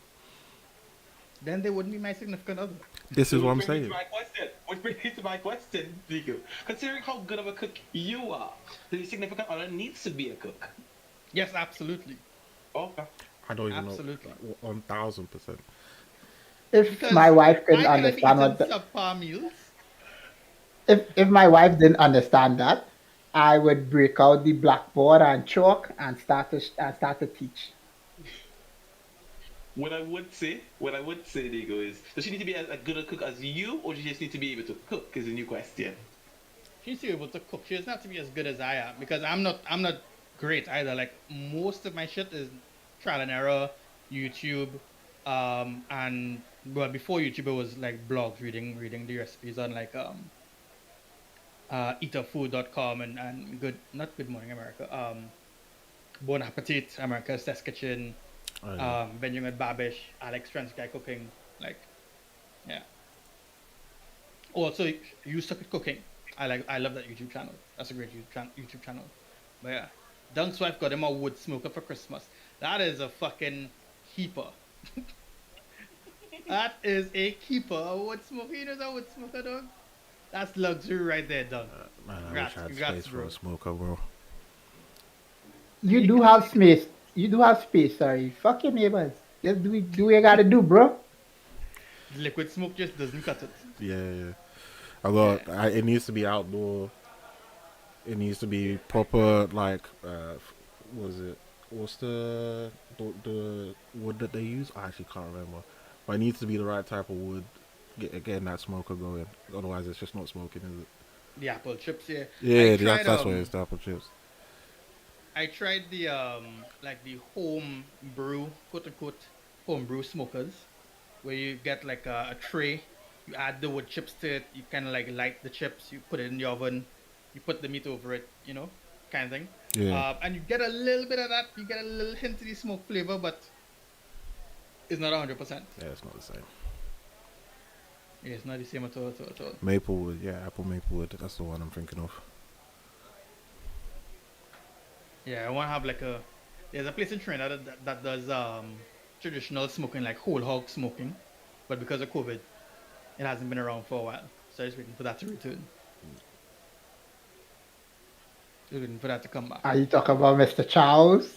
Then they wouldn't be my significant other. This is what I'm Which brings me saying. to my question. Which brings me to my question, Nico. Considering how good of a cook you are, the significant other needs to be a cook. Yes, absolutely. Okay. I don't even Absolutely. know. 1000%. if Because my wife I couldn't could have understand eaten what, subpar meals. if my wife didn't understand that, I would break out the blackboard and chalk and start to teach. What I would say, Nico, is does she need to be as good a cook as you, or does she just need to be able to cook? Is a new question. She's still able to cook. She doesn't have to be as good as I am because I'm not great either. Like most of my shit is trial and error, YouTube, and well before YouTube it was like blogs, reading the recipes on like eaterfood.com and not Good Morning America, Bon Appetit, America's Test Kitchen, Oh, yeah. Benjamin Babish, Alex Transguy Cooking, like yeah. Also, you suck at cooking. I love that YouTube channel. That's a great YouTube channel. But yeah, Dunk's wife got him a wood smoker for Christmas. That is a fucking keeper. That is a keeper. A wood smoker. You know that wood smoker, dog? That's luxury right there, Dunk. Man, I Congrats, wish I had congrats, space for bro. a smoker, bro. You do have space. You do have space. Sorry, fuck your neighbors. Just do what you gotta do, bro. Liquid smoke just doesn't cut it. Yeah. It needs to be outdoor. It needs to be proper, like, what is it? What's the wood that they use? I actually can't remember. But it needs to be the right type of wood, getting that smoker going. Otherwise, it's just not smoking, is it? The apple chips, yeah. Yeah, I tried, that's what it is, the apple chips. I tried the like the home brew, quote unquote home brew smokers, where you get like a tray You add the wood chips to it. You kind of like light the chips. You put it in the oven. You put the meat over it. Kind of thing. Yeah. And you get a little bit of that. You get a little hint of the smoke flavor, but it's not 100%. Yeah, it's not the same. Yeah, it's not the same at all. At all. Maplewood, yeah, apple maplewood. That's the one I'm thinking of. Yeah, I want to have like a. There's a place in Trinidad that does traditional smoking, like whole hog smoking, but because of COVID, it hasn't been around for a while. So I'm just waiting for that to return. Just waiting for that to come back. Are you talking about Mr. Charles?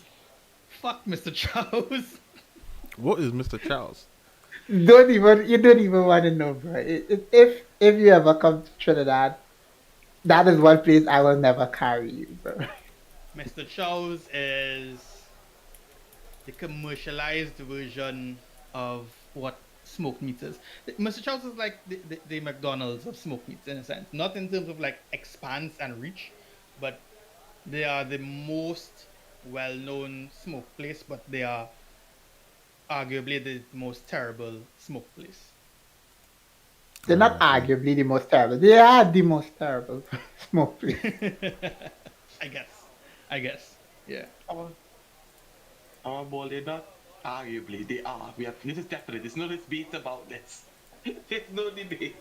Fuck Mr. Charles. What is Mr. Charles? You don't even want to know, bro. If you ever come to Trinidad, that is one place I will never carry you, bro. Mr. Charles is the commercialized version of what smoked meat is. Mr. Charles is like the McDonald's of smoked meats in a sense. Not in terms of like expanse and reach, but they are the most well-known smoke place, but they are arguably the most terrible smoke place. They're not arguably the most terrible. They are the most terrible smoke place. I guess. Yeah. Our ball, they're not arguably, they are. This is definite. There's no debate about this. There's no debate.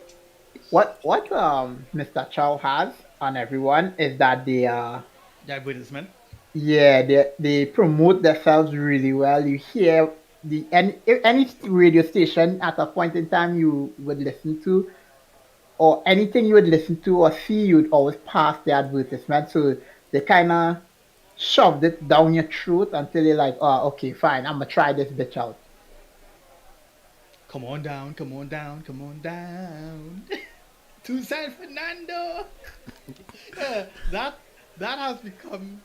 What Mr. Chow has on everyone is that they are The advertisement. yeah, they promote themselves really well. You hear any radio station at a point in time you would listen to, or anything you would listen to or see, you'd always pass the advertisement. So they kind of shoved it down your throat until you're like, oh, okay, fine, I'm gonna try this bitch out. Come on down, come on down, come on down to San Fernando. Yeah, that has become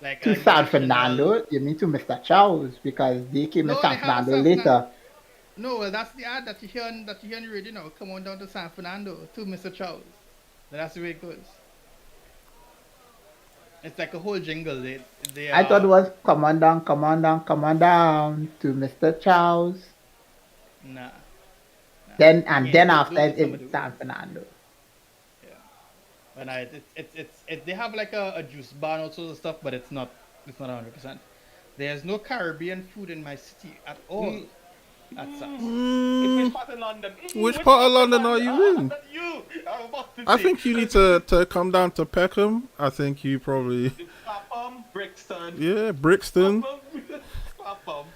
like To a San national- Fernando, you mean to Mr. Chow's because they came No, to they San have Fernando San later. No, well, that's the ad that you hear on the radio now. Come on down to San Fernando to Mr. Charles. That's the way it goes. It's like a whole jingle. They I thought it was come on down, come on down, come on down to Mr. Chow's. Nah. Then Yeah, after those are some of it's the- San Fernando. Yeah. But it's they have like a juice bar and all sorts of stuff, but it's not 100%. There's no Caribbean food in my city at all. That sucks. Which part of London? Which part of London are you in? I'm about to I say. think you need to come down to Peckham. I think you probably Clapham, Brixton. yeah, Brixton. Clapham.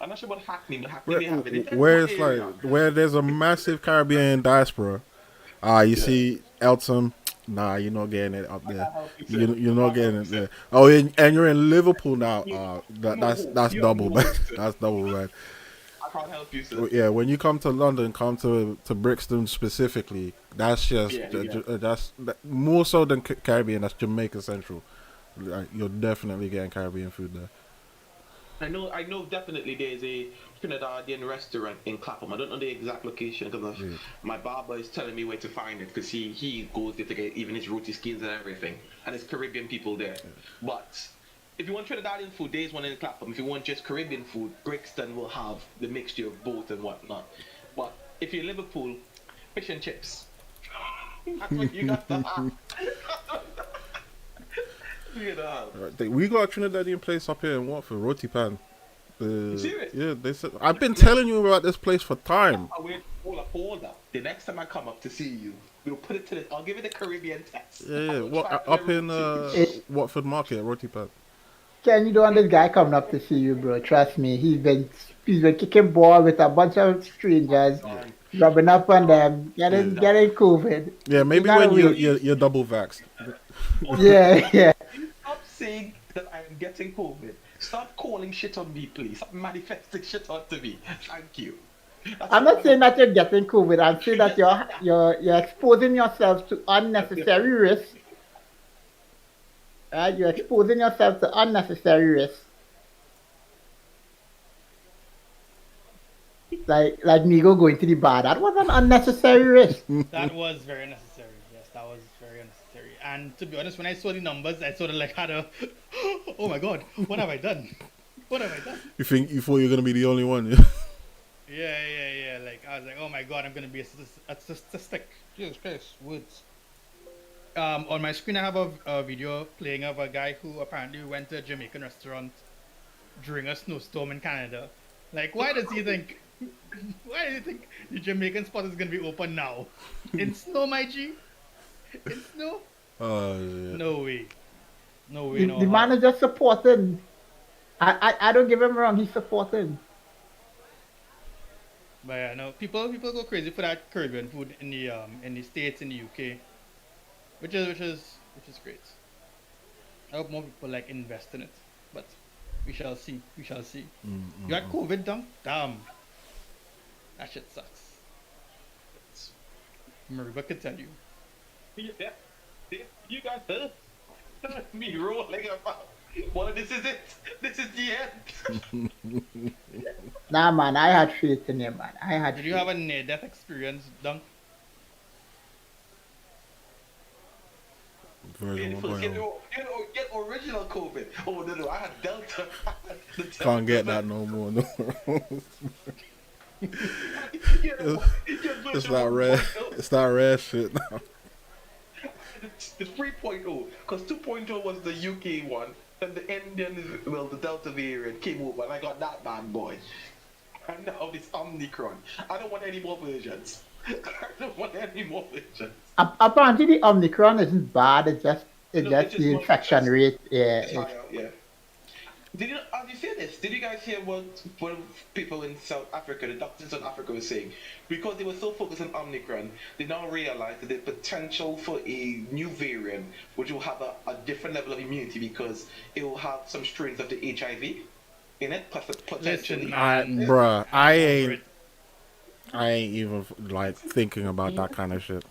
I'm not sure about Hackney, but Hackney they have it. Where it's like where there's a massive Caribbean diaspora. You see Eltham. Nah, you're not getting it up there. You're not getting it there. Oh, and you're in Liverpool now. That's double, man. That's double, man. I can't help you, sir. Yeah, when you come to London, come to Brixton specifically. That's just that's more so than Caribbean. That's Jamaica Central. Like, you're definitely getting Caribbean food there. I know definitely there's a Trinidadian restaurant in Clapham. I don't know the exact location because my barber is telling me where to find it because he goes there to get even his roti skins and everything. And there's Caribbean people there. But if you want Trinidadian food, there's one in Clapham. If you want just Caribbean food, Brixton will have the mixture of both and whatnot. But if you're Liverpool, fish and chips. That's what you got to have. Right, we got a Trinidadian place up here in Watford, Roti Pan. Serious? Yeah, they said I've been telling you about this place for time. Hold up. The next time I come up to see you, we'll put it to the. I'll give it the Caribbean test. Yeah, what up in Watford Market, Roti Pan. Ken, you don't want this guy coming up to see you, bro. Trust me, he's been kicking ball with a bunch of strangers, rubbing up on them, getting COVID. Yeah, maybe when you're double vaxxed. Yeah. Stop saying that I am getting COVID. Stop calling shit on me, please. Stop manifesting shit onto me. Thank you. I'm not saying that you're getting COVID. I'm saying that you're exposing yourself to unnecessary risk. Right? You're exposing yourself to unnecessary risk. Like Migo going to the bar. That was an unnecessary risk. That was very necessary. Yes, that was very unnecessary. And to be honest, when I saw the numbers, I sort of like had a, oh my god, what have I done? What have I done? You thought you were gonna be the only one? Yeah? Yeah. Like I was like, oh my god, I'm gonna be a statistic. Jesus Christ, words. On my screen, I have a video playing of a guy who apparently went to a Jamaican restaurant during a snowstorm in Canada. Like, why does he think? Why does he think the Jamaican spot is gonna be open now? In snow, my G? In snow? Oh shit. No way. No way, The no how. man is just supporting. I don't give him wrong. He's supporting. But yeah, no, people go crazy for that Caribbean food in the States, in the UK, which is great. I hope more people like invest in it, but we shall see. We shall see. You had COVID, damn. That shit sucks. Mariba could tell you. Yeah. You got her. Me rolling about. Well, this is it. This is the end. Nah, man, I had faith in him, man. I had Did faith. you have a near-death experience, Dunk? Version First, 1.0. get original COVID. Oh no, I had Delta. The Delta Can't get that man. no more. No. Get It's version not rare. 1.0. It's not rare shit now. The 3.0, because 2.0 was the UK one, and the Indian, well, the Delta variant came over, and I got that bad boy. And now this Omicron. I don't want any more versions. I don't want any more versions. Apparently, the Omicron isn't bad. It's just No, it's just the more infection infectious. rate. Yeah, It's higher, yeah. Did you see this? Did you guys hear what people in South Africa, the doctors in South Africa were saying? Because they were so focused on Omicron, they now realize that the potential for a new variant, which will have a different level of immunity because it will have some strains of the HIV in it, potentially. Listen, Bruh, I over ain't. it. I ain't even like thinking about that kind of shit.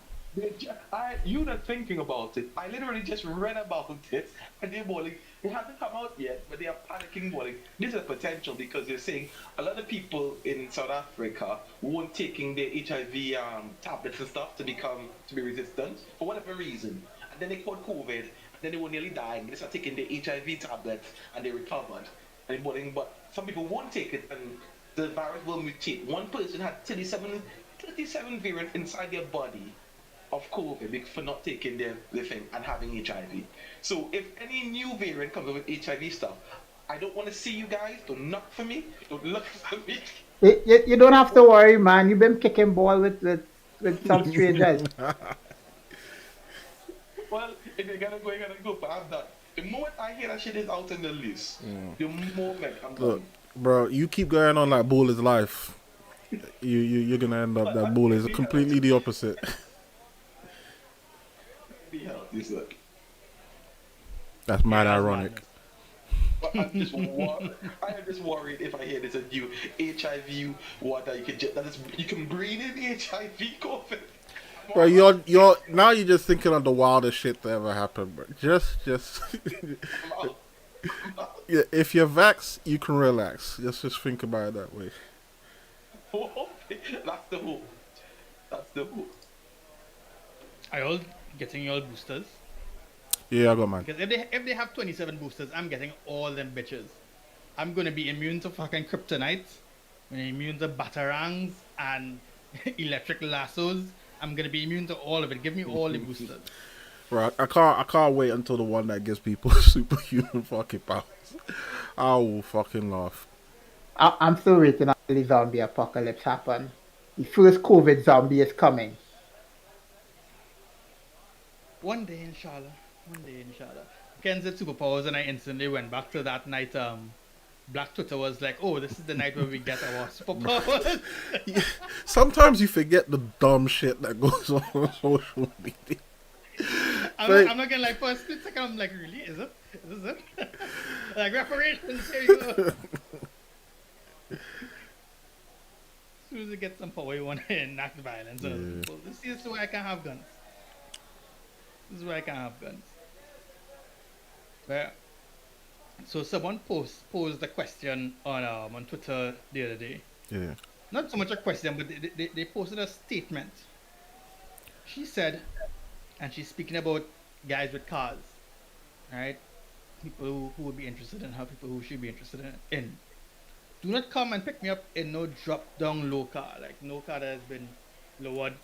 You not thinking about it. I literally just read about it, and they're like, it hasn't come out yet, but they are panicking. Like, this is a potential because they're saying a lot of people in South Africa weren't taking their HIV tablets and stuff to be resistant for whatever reason, and then they caught COVID, and then they were nearly dying. They started taking their HIV tablets, and they recovered. But some people won't take it, and the virus will mutate. One person had 37 variants inside their body of COVID for not taking the thing and having HIV. So if any new variant comes up with HIV stuff, I don't want to see you guys. Don't knock for me. Don't look for me. you don't have to worry, man. You've been kicking ball with some strangers. Well, if you're gonna go. But I'm done. The moment I hear that shit is out in the list, the moment I'm Look, done. bro, you keep going on like bull is life. You're gonna end up that bull is completely the opposite. Be healthy, sir. That's mad That's ironic. madness. But I am just worried if I hear there's a new HIV water you can breathe in HIV COVID. Bro, you're now you're just thinking of the wildest shit that ever happened, bro. Just I'm out. yeah, if you're vaxxed, you can relax. Just think about it that way. That's the hope. That's the hope. Are you all getting your boosters? Yeah, I got mine. Because if they have 27 boosters, I'm getting all them bitches. I'm gonna be immune to fucking kryptonite. I'm immune to batarangs and electric lassos. I'm gonna be immune to all of it. Give me all the boosters. Right, I can't wait until the one that gives people superhuman fucking powers. I will fucking laugh. I'm still waiting until the zombie apocalypse happen. The first COVID zombie is coming. One day, inshallah. One day, inshallah. Ken said superpowers, and I instantly went back to that night. Black Twitter was like, "Oh, this is the night where we get our superpowers." Sometimes you forget the dumb shit that goes on social media. I'm not gonna like for a split second. I'm like, really? Is it? Is this it? Like reparations. Here you go. As soon as you get some power, you want to enact violence on other people. This is why I can't have guns. This is why I can't have guns. But so someone posed a question on Twitter the other day. Yeah. Not so much a question, but they posted a statement. She said, and she's speaking about guys with cars, right? People who would be interested in her, people who should be interested in. do not come and pick me up in no drop down low car, like no car that has been lowered.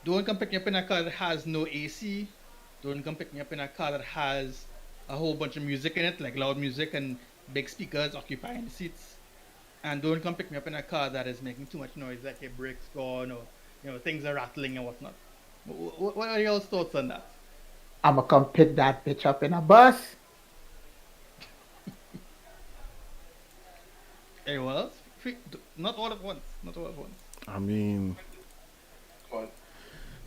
Don't come pick me up in a car that has no AC. Don't come pick me up in a car that has a whole bunch of music in it, like loud music and big speakers occupying the seats. And don't come pick me up in a car that is making too much noise, like your brakes gone or things are rattling and whatnot. What are y'all's thoughts on that? I'ma come pick that bitch up in a bus. Anyone else? Not all at once. Not all at once. I mean, Go on.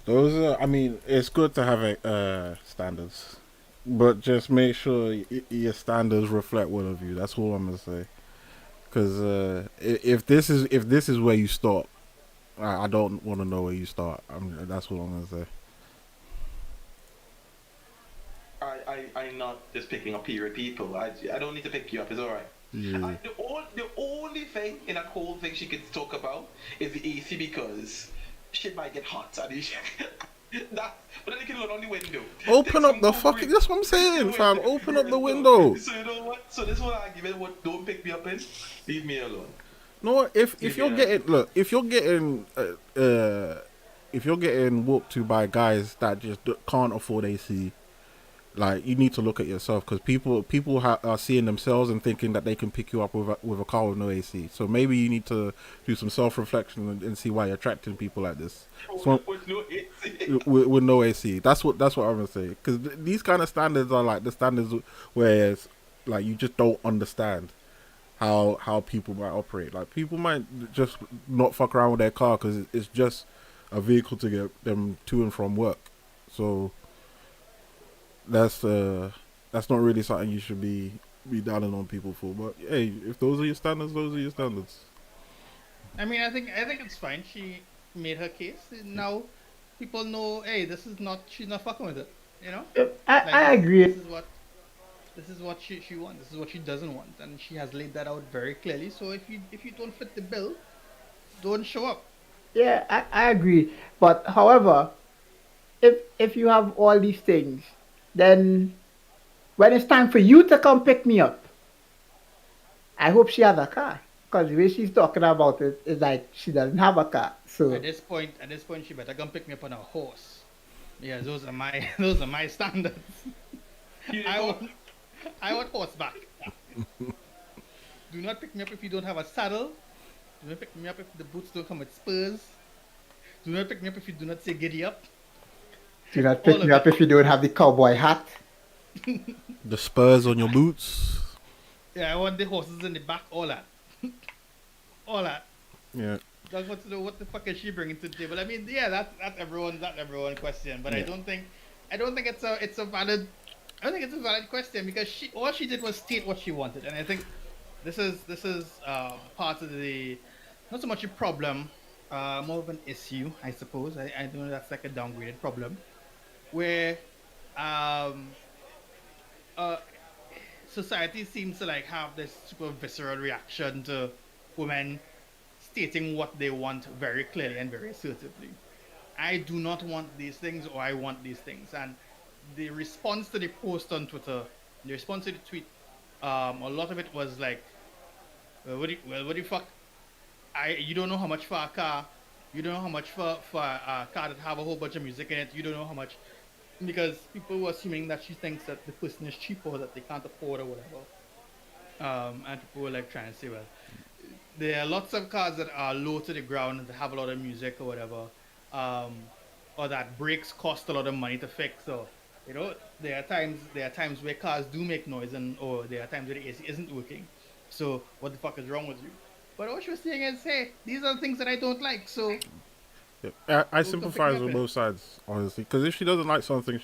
those are. I mean, it's good to have standards, but just make sure your standards reflect one of you. That's all I'm gonna say. Because if this is where you stop, I don't want to know where you start. That's what I'm gonna say. I'm not just picking up period people. I don't need to pick you up. It's all right. Yeah. The only thing in that whole thing she could talk about is the AC because shit might get hot. But then you can look on the window. Open up the fucking. That's what I'm saying, fam. Open up the window. So you know what? So this whole argument, what don't pick me up in, leave me alone. No, if you're getting if you're getting whooped to by guys that just can't afford AC, like you need to look at yourself because people are seeing themselves and thinking that they can pick you up with a car with no AC. So maybe you need to do some self reflection and see why you're attracting people like this. So, With no AC. with no AC. That's what I'm gonna say. Because these kind of standards are like the standards where it's like you just don't understand how people might operate. Like people might just not fuck around with their car because it's just a vehicle to get them to and from work. So that's not really something you should be downing on people for. But hey, if those are your standards, those are your standards. I mean, I think it's fine. She made her case. Now people know, hey, she's not fucking with it. You know? I agree. This is what she wants. This is what she doesn't want, and she has laid that out very clearly. So if you don't fit the bill, don't show up. Yeah, I agree. But however, if you have all these things, then when it's time for you to come pick me up, I hope she has a car. Because the way she's talking about it is like she doesn't have a car. So At this point, she better come pick me up on a horse. Yeah, those are my standards. I want horseback. Do not pick me up if you don't have a saddle. Do not pick me up if the boots don't come with spurs. Do not pick me up if you do not say giddy up. do not pick me up if you don't have the cowboy hat. The spurs on your boots. Yeah, I want the horses in the back, all that. All that. Yeah. Just want to know what the fuck is she bringing to the table. I mean, yeah, that's everyone's question, but Yeah. I don't think it's a valid question because all she did was state what she wanted, and I think this is part of the not so much a problem, more of an issue, I suppose. I don't know, that's like a downgraded problem, where society seems to like have this super visceral reaction to women stating what they want very clearly and very assertively. I do not want these things, or I want these things. And the response to the post on Twitter, the response to the tweet, a lot of it was like, what the fuck? You don't know how much for a car. You don't know how much for a car that have a whole bunch of music in it. You don't know how much, because people were assuming that she thinks that the person is cheap or that they can't afford or whatever. And people were like trying to say, well, there are lots of cars that are low to the ground and that have a lot of music or whatever, or that brakes cost a lot of money to fix. Or there are times where cars do make noise, or there are times where the AC isn't working. So what the fuck is wrong with you? But all she was saying is, hey, these are the things that I don't like. So Yeah, I sympathize with both sides, honestly. Because if she doesn't like something,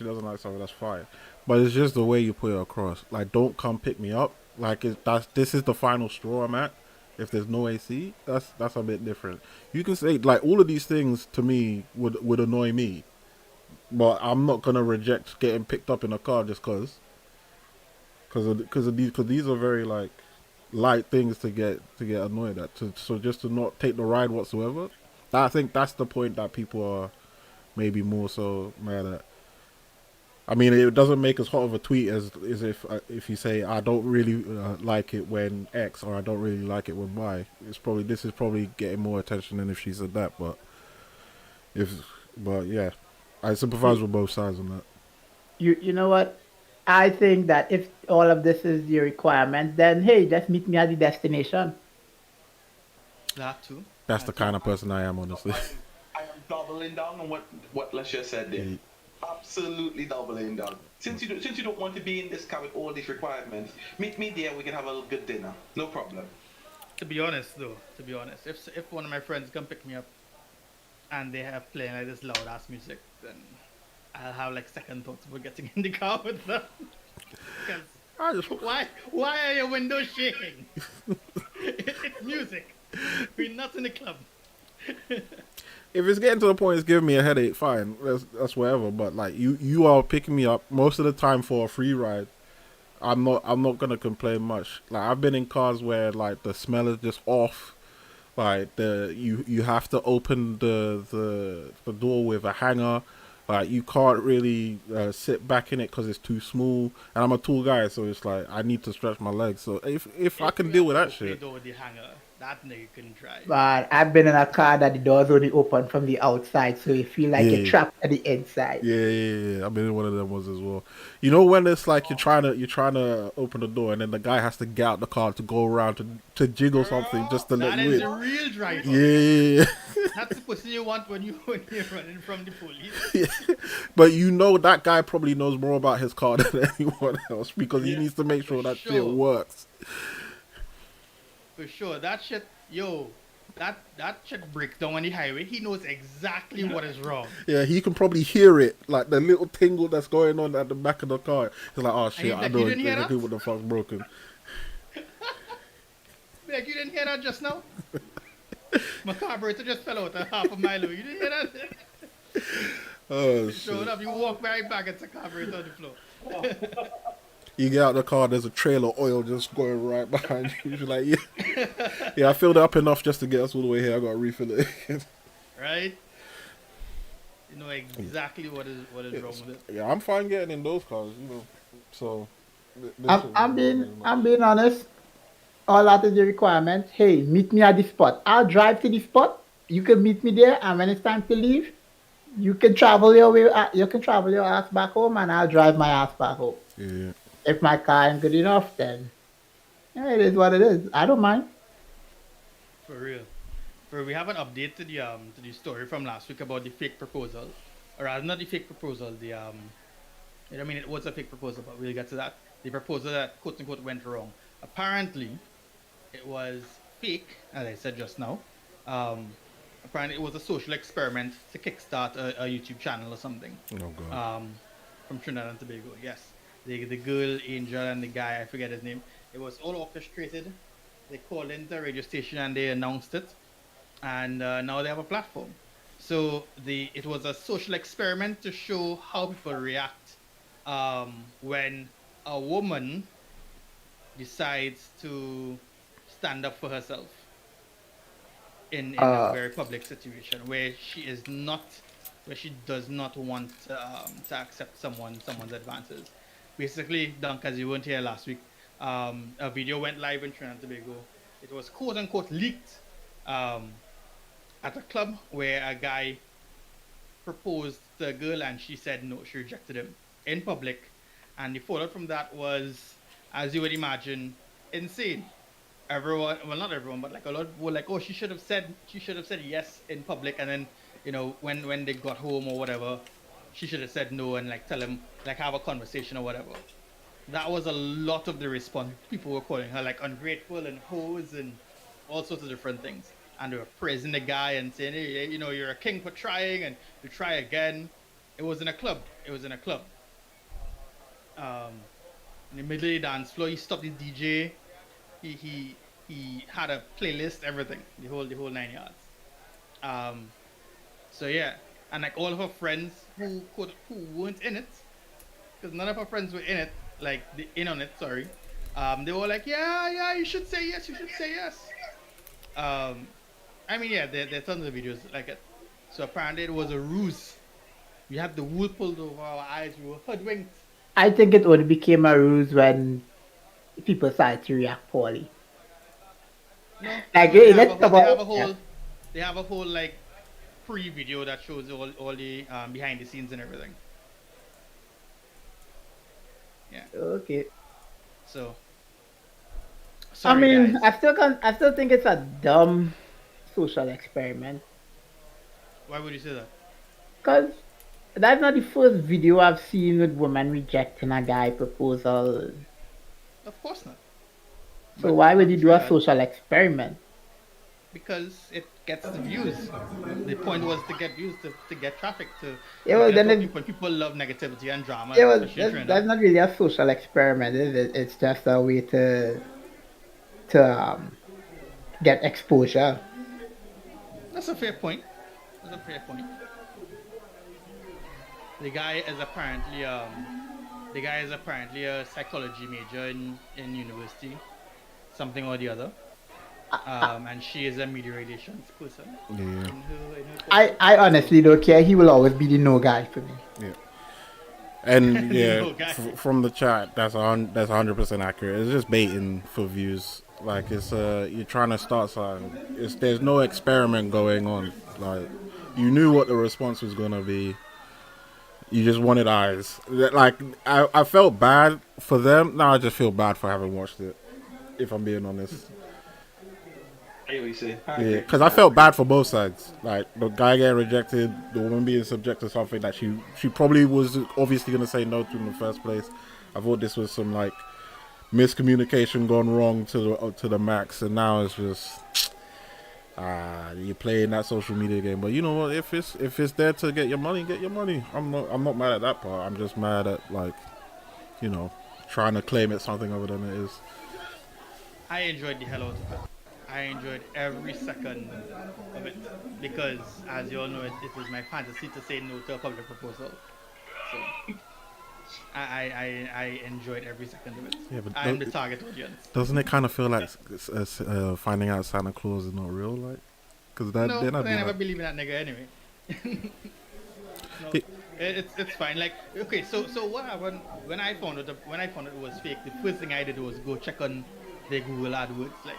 that's fine. But it's just the way you put it across. Like, don't come pick me up. Like, this is the final straw I'm at. If there's no AC, that's a bit different. You can say, like, all of these things to me would annoy me. But I'm not going to reject getting picked up in a car just because. Because these are very, like, light things to get annoyed at. So just to not take the ride whatsoever. I think that's the point that people are maybe more so mad at. I mean, it doesn't make as hot of a tweet as if you say I don't really like it when X or I don't really like it when Y. This is probably getting more attention than if she said that. But yeah, I sympathize with both sides on that. You know what? I think that if all of this is your requirement, then hey, just meet me at the destination. That too. That's the kind of person I am, honestly. I am doubling down on what Lasha said there. Absolutely doubling down. Since you don't want to be in this car with all these requirements, meet me there. We can have a good dinner. No problem. To be honest, if one of my friends come pick me up and they have playing like this loud ass music, then I'll have like second thoughts about getting in the car with them. Why are your windows shaking? It's music. We're not in the club. If it's getting to the point it's giving me a headache, fine, that's whatever. But like you are picking me up most of the time for a free ride. I'm not gonna complain much. Like I've been in cars where like the smell is just off. Like you have to open the door with a hanger. Like you can't really sit back in it because it's too small. And I'm a tall guy, so it's like I need to stretch my legs. So if I can deal with that shit. Door with the hanger, that nigga couldn't try. But I've been in a car that the doors only open from the outside, so you feel like you're trapped at the inside. Yeah. I've been in one of them ones as well. You know when it's like you're trying to open the door and then the guy has to get out the car to go around to jiggle something just to let you in. That is a real driver. Yeah. That's the pussy you want when you're running from the police. Yeah. But you know that guy probably knows more about his car than anyone else because he needs to make sure that shit works. For sure, that shit, that shit breaks down on the highway. He knows exactly what is wrong. Yeah, he can probably hear it, like the little tingle that's going on at the back of the car. He's like, oh shit, I know exactly what the fuck's broken. Like, you didn't hear that just now? My carburetor just fell out a half a mile away. You didn't hear that? Oh shit. Showed up, you walk right back, it's a carburetor on the floor. You get out the car, there's a trail of oil just going right behind you. You're like, yeah, I filled it up enough just to get us all the way here. I got to refill it again. Right? You know exactly what is wrong with it. Yeah, I'm fine getting in those cars, So, I'm being honest. All that is the requirement. Hey, meet me at the spot. I'll drive to the spot. You can meet me there, and when it's time to leave, you can travel your way. You can travel your ass back home, and I'll drive my ass back home. Yeah. If my car ain't good enough, then it is what it is. I don't mind. For real. We haven't updated the story from last week about the fake proposal, or rather not the fake proposal. It was a fake proposal, but we'll get to that. The proposal that quote unquote went wrong. Apparently, it was fake, as I said just now. Apparently, it was a social experiment to kickstart a YouTube channel or something. Oh god. From Trinidad and Tobago, yes. The girl, Angel, and the guy, I forget his name. It was all orchestrated. They called into the radio station and they announced it. And now they have a platform. So it was a social experiment to show how people react when a woman decides to stand up for herself in a very public situation where she does not want to accept someone's advances. Basically, Dunk, as you weren't here last week, a video went live in Trinidad and Tobago. It was quote unquote leaked at a club where a guy proposed to a girl and she said no, she rejected him in public. And the fallout from that was, as you would imagine, insane. Everyone, well, not everyone, but like a lot were like, oh, she should have said yes in public, and then when they got home or whatever, she should have said no and like tell him, like have a conversation or whatever. That was a lot of the response. People were calling her like ungrateful and hoes and all sorts of different things, and they were praising the guy and saying, hey, you're a king for trying and you try again. It was in a club. In the middle of the dance floor, he stopped the DJ. He had a playlist, everything, the whole 9 yards. So yeah, and like all of her friends who weren't in it, because none of her friends were in it, like in on it, sorry. They were like, yeah, you should say yes. I mean, yeah, there are tons of videos like it. So apparently it was a ruse We had the wool pulled over our eyes. We were hoodwinked. I think it only became a ruse when people started to react poorly. No, Like, no, they hey, have a let's whole, talk they have about a yeah. whole, they have a whole like pre-video that shows all the behind the scenes and everything. Yeah. Okay. So I sorry mean, guys. I still think it's a dumb social experiment. Why would you say that? Cause that's not the first video I've seen with women rejecting a guy proposal. Of course not. So But why would I'm you sure do a that social experiment? because it gets the views. The point was to get views, to get traffic, Yeah, to well, get then out it, people. People love negativity and drama, yeah, well, especially in Trinidad. that's not really a social experiment, is it? It's just a way to get exposure. That's a fair point. That's a fair point. The guy is apparently a psychology major in university, something or the other. And she is a media relations person Yeah, in her I courses. honestly don't care. He will always be the no guy for me. yeah. And The yeah, no guy. from the chat, that's 100% accurate. It's just baiting for views. Like it's you're trying to start something. There's no experiment going on. Like you knew what the response was gonna be. You just wanted eyes. Like I felt bad for them. Now I just feel bad for having watched it. If I'm being honest. I hear what you say. Yeah, because I felt bad for both sides. Like the guy getting rejected, the woman being subject to something that she probably was obviously gonna say no to in the first place. I thought this was some like miscommunication gone wrong to the max, and now it's just you're playing that social media game. But you know what? If it's there to get your money, get your money. I'm not mad at that part. I'm just mad at like you know trying to claim it something other than it is. I enjoyed the hell out of it. I enjoyed every second of it because, as you all know, it is my fantasy to say no to a public proposal. So I enjoyed every second of it. Yeah, but I'm the target audience. doesn't it kind of feel like finding out Santa Claus is not real, like? Because No, then I'd but be I never like, believe in that nigga anyway. No, It- it's fine. Like okay, so what happened when I found out it was fake? The first thing I did was go check on the Google AdWords, like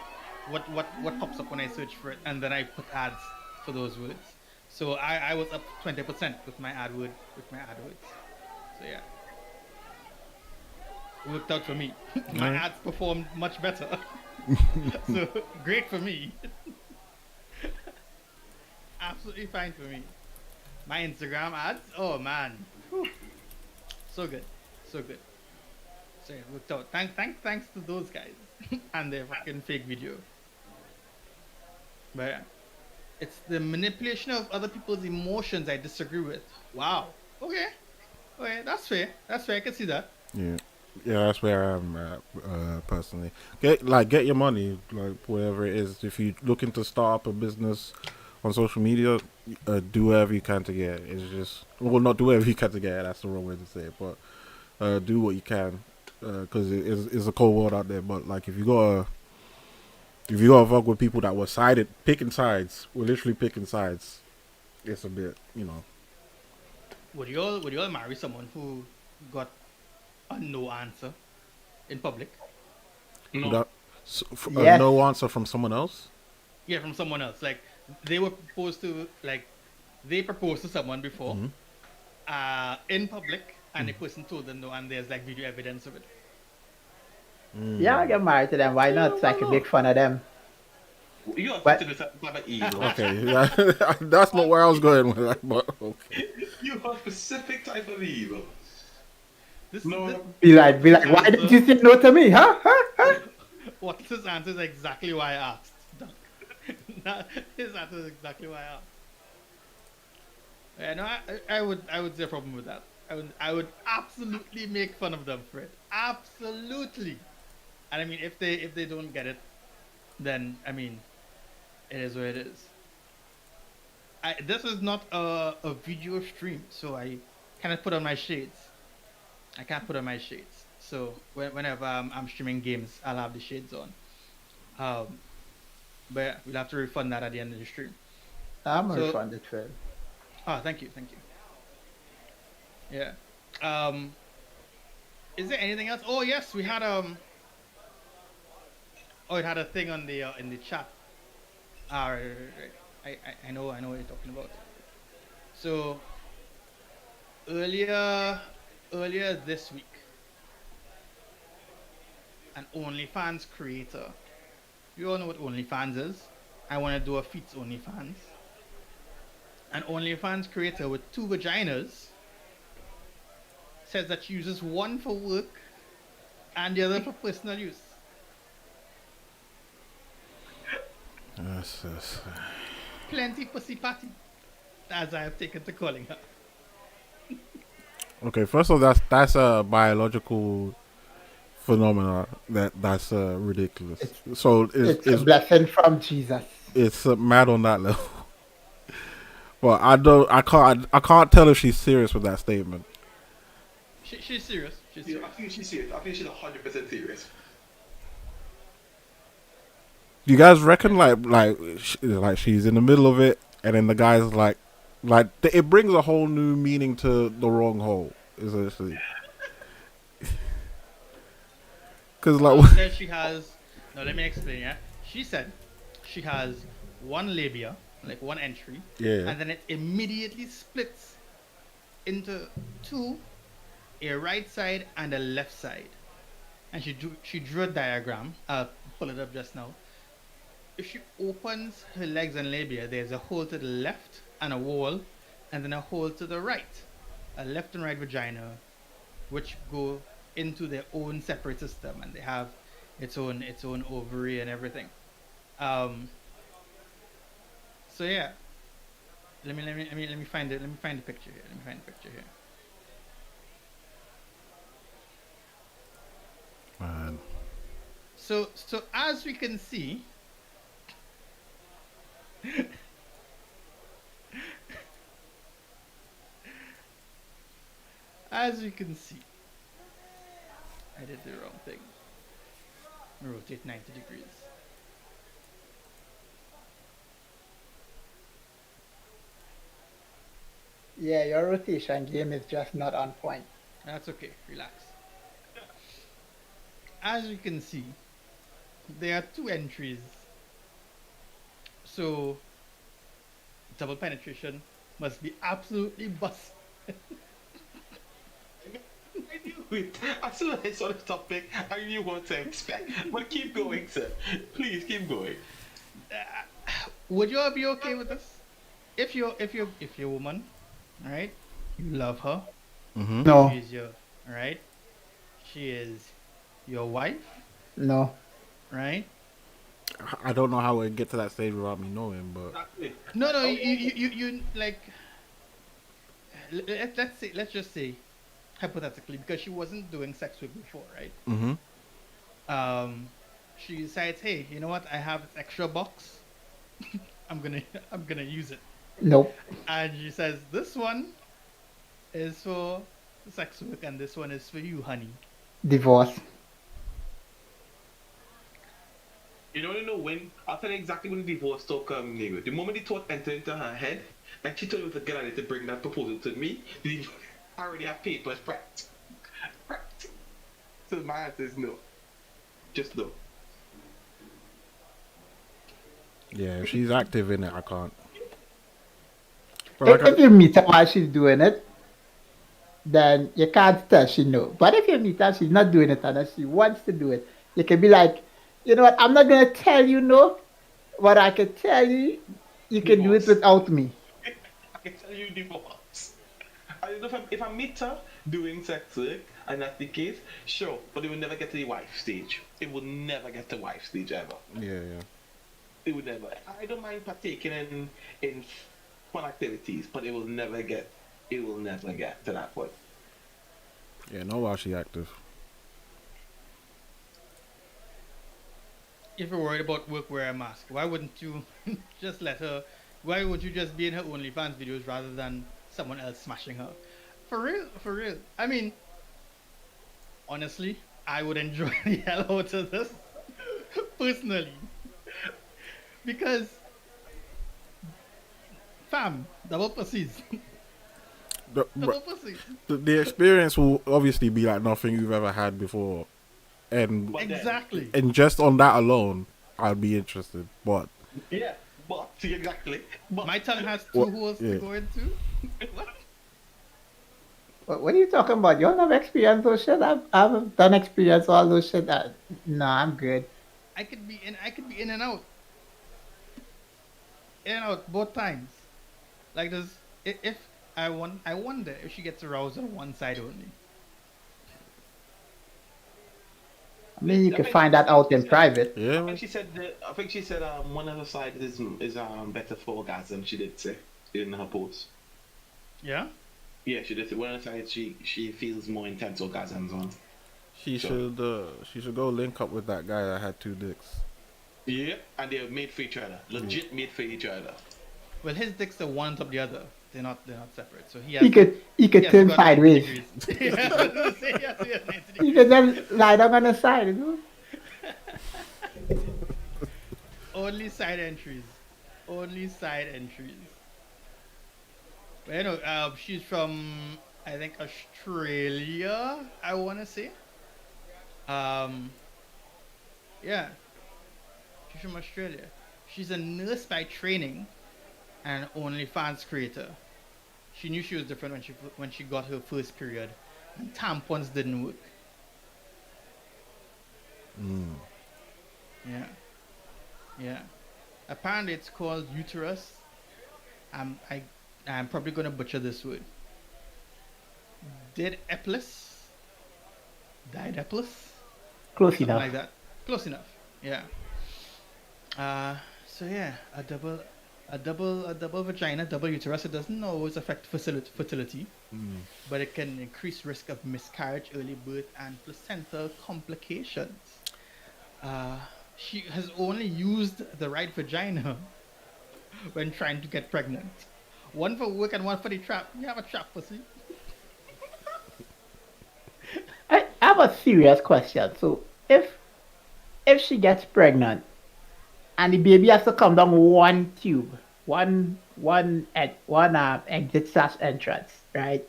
what pops up when I search for it, and then I put ads for those words. So I was up 20% with my AdWords. So yeah, it worked out for me. My Right. ads performed much better. So great for me. Absolutely fine for me. My Instagram ads, oh man, whew. So good, so good. So yeah, worked out. Thanks to those guys and their fucking fake video. But yeah, it's the manipulation of other people's emotions I disagree with. Wow. Okay. Okay, that's fair. That's fair. I can see that. yeah, yeah, that's where I'm at personally. Get your money, like whatever it is. If you looking to start up a business on social media, do whatever you can to get it. It's just well, not do whatever you can to get it. That's the wrong way to say it, but do what you can because it's a cold world out there. But like if you gotta fuck with people that were picking sides, we're literally picking sides. It's a bit, you know. Would you all marry someone who got a no answer in public? No. Without, Yes. no answer from someone else. Yeah, from someone else. Like they were proposed to like they proposed to someone before in public and the person told them no and there's like video evidence of it. Yeah, I get married to them. Why not? So I can make fun of them. You have But to do type of evil. Okay, that's not where I was going with that, but okay. You have specific type of evil. This, No. this be like, why did you say no to me? Huh? what his answer is exactly why I asked. Doug. His answer is exactly why I asked. Yeah, no, I would say a problem with that. I would absolutely make fun of them for it. Absolutely. And I mean if they don't get it, then I mean it is what it is. This is not a video stream, so I cannot put on my shades. I can't put on my shades. So whenever I'm streaming games, I'll have the shades on. But yeah, we'll have to refund that at the end of the stream. I'm So- refunded for it. Oh, thank you. Yeah. Um, is there anything else? Oh yes, we had Oh, it had a thing on the in the chat. Right, right, right. I know what you're talking about. So earlier earlier this week, an OnlyFans creator. You all know what OnlyFans is. I want to do a feats OnlyFans. An OnlyFans creator with two vaginas says that she uses one for work and the other for personal use. Yes. Plenty pussy patty, as I have taken to calling her. Okay, first of all, that's a biological phenomena that's ridiculous. It's So it's a blessing from Jesus. it's mad on that level. But I can't tell if she's serious with that statement. She's serious. She's Yeah, serious. I think she's serious. I think she's 100% serious. You guys reckon like she's in the middle of it, and then the guy's it brings a whole new meaning to the wrong hole, essentially. Because Says she has. No, let me explain. Yeah, she said she has one labia, like one entry, yeah, and then it immediately splits into two, a right side and a left side. And she drew a diagram. I'll pull it up just now. If she opens her legs and labia, there's a hole to the left and a wall, and then a hole to the right, a left and right vagina, which go into their own separate system, and they have its own ovary and everything. So yeah, let me find it. Let me find the picture here. Let me find the picture here. man. So as we can see, as we can see, I did the wrong thing. Rotate 90 degrees. Yeah, your rotation game is just not on point. That's okay. Relax. As you can see, there are two entries. So double penetration must be absolutely bust. I knew it. As soon as I saw the topic, I knew what to expect. But keep going, sir. Please keep going. Would you all be okay with this? If you're a woman, all right, you love her. Mm-hmm. No, She's your all right. She is your wife, no. right? I don't know how we get to that stage without me knowing, but Exactly. No, you like. Let's just say, hypothetically, because she wasn't doing sex with before, right? mm-hmm. She decides, hey, you know what? I have this extra box. I'm gonna use it. Nope. And she says, this one is for sex work, and this one is for you, honey. Divorce. You don't know when. I'll tell you exactly when the divorce talk nigga. The moment the thought entered into her head, and she told me to get at it to bring that proposal to me, I already have papers prepped. Prepped. So my answer is no. Just no. Yeah, if she's active in it, I can't. If you meet her while she's doing it, then you can't tell she no. But if you meet her, she's not doing it and she wants to do it, you can be like, you know what, I'm not gonna tell you no, but I can tell you you can do it Divorce. without me. I can tell you divorce. I don't know if I meet her doing sex work and that's the case, sure, but it will never get to the wife stage. It will never get to wife stage ever. Yeah. It would never. I don't mind partaking in fun activities, but it will never get to that point. Yeah, no, while she active. If you're worried about work, wear a mask. Why wouldn't you just let her? Why would you just be in her OnlyFans videos rather than someone else smashing her? For real, for real. I mean, honestly, I would enjoy the hell out of this personally, because fam, double pussies. Double pussy. the experience will obviously be like nothing you've ever had before, and But then- Exactly. and just on that alone, I'd be interested. But Yeah, but exactly. But My tongue has two What- holes yeah. to go into. What are you talking about? You don't have experience those shit? I've done experience all those shit. Nah, I'm good. I could be in and out. In and out both times. Like there's if I wonder if she gets aroused on one side only. I mean, you can find that out in private. yeah, I man. think she said one of the side is better for orgasm. She did say in her post. Yeah? Yeah, she did say one of the sides she feels more intense orgasms on. She should go link up with that guy that had 2 dicks. Yeah, and they're made for each other. Legit made for each other. Well his dicks are one on top of the other. They're not separate. So he He has could has turn got 90 sideways. degrees. Yes, yes, 90 You degrees. can just lie down on the side. You know? Only side entries. Only side entries. But you know, she's from I think Australia, I wanna say. Yeah. She's from Australia. She's a nurse by training and an OnlyFans creator. She knew she was different when she got her first period and tampons didn't work. Yeah. Yeah. Apparently it's called uterus. I'm probably gonna butcher this word. Dideplis? Dideplis? Close Something enough. like that. Close enough. Yeah. So yeah, a double vagina, double uterus. It doesn't always affect fertility, but it can increase risk of miscarriage, early birth, and placental complications. She has only used the right vagina when trying to get pregnant. One for work and one for the trap. You have a trap pussy. I have a serious question. So if she gets pregnant and the baby has to come down one tube, one exit slash entrance, right?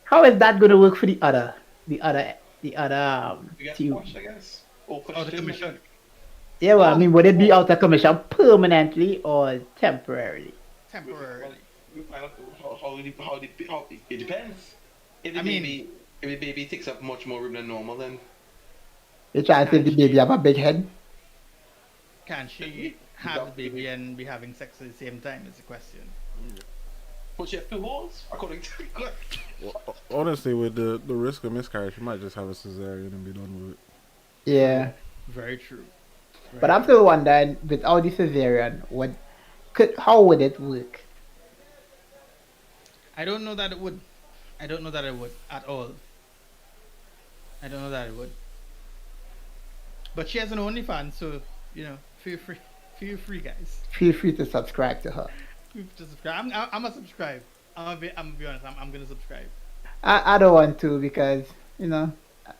How is that gonna work for the other You get tube? washed, I guess. Or Out of commission. Yeah, well, I mean, would it be out of commission permanently or temporarily? Temporarily. How it depends. If the I mean- baby takes up much more room than normal, then You're trying to say the baby have a big head? Can she have the baby and be having sex at the same time is the question. but she has 2 holes, according to Well, honestly, with the risk of miscarriage, you might just have a cesarean and be done with it. Yeah. Very true. But I'm still wondering, without the cesarean, how would it work? I don't know that it would. I don't know that it would at all. I don't know that it would. But she has an OnlyFans, so you know, feel free, guys. Feel free to subscribe to her. Feel free to subscribe. I'm gonna subscribe. I'm gonna be honest. I'm gonna subscribe. I don't want to because, you know,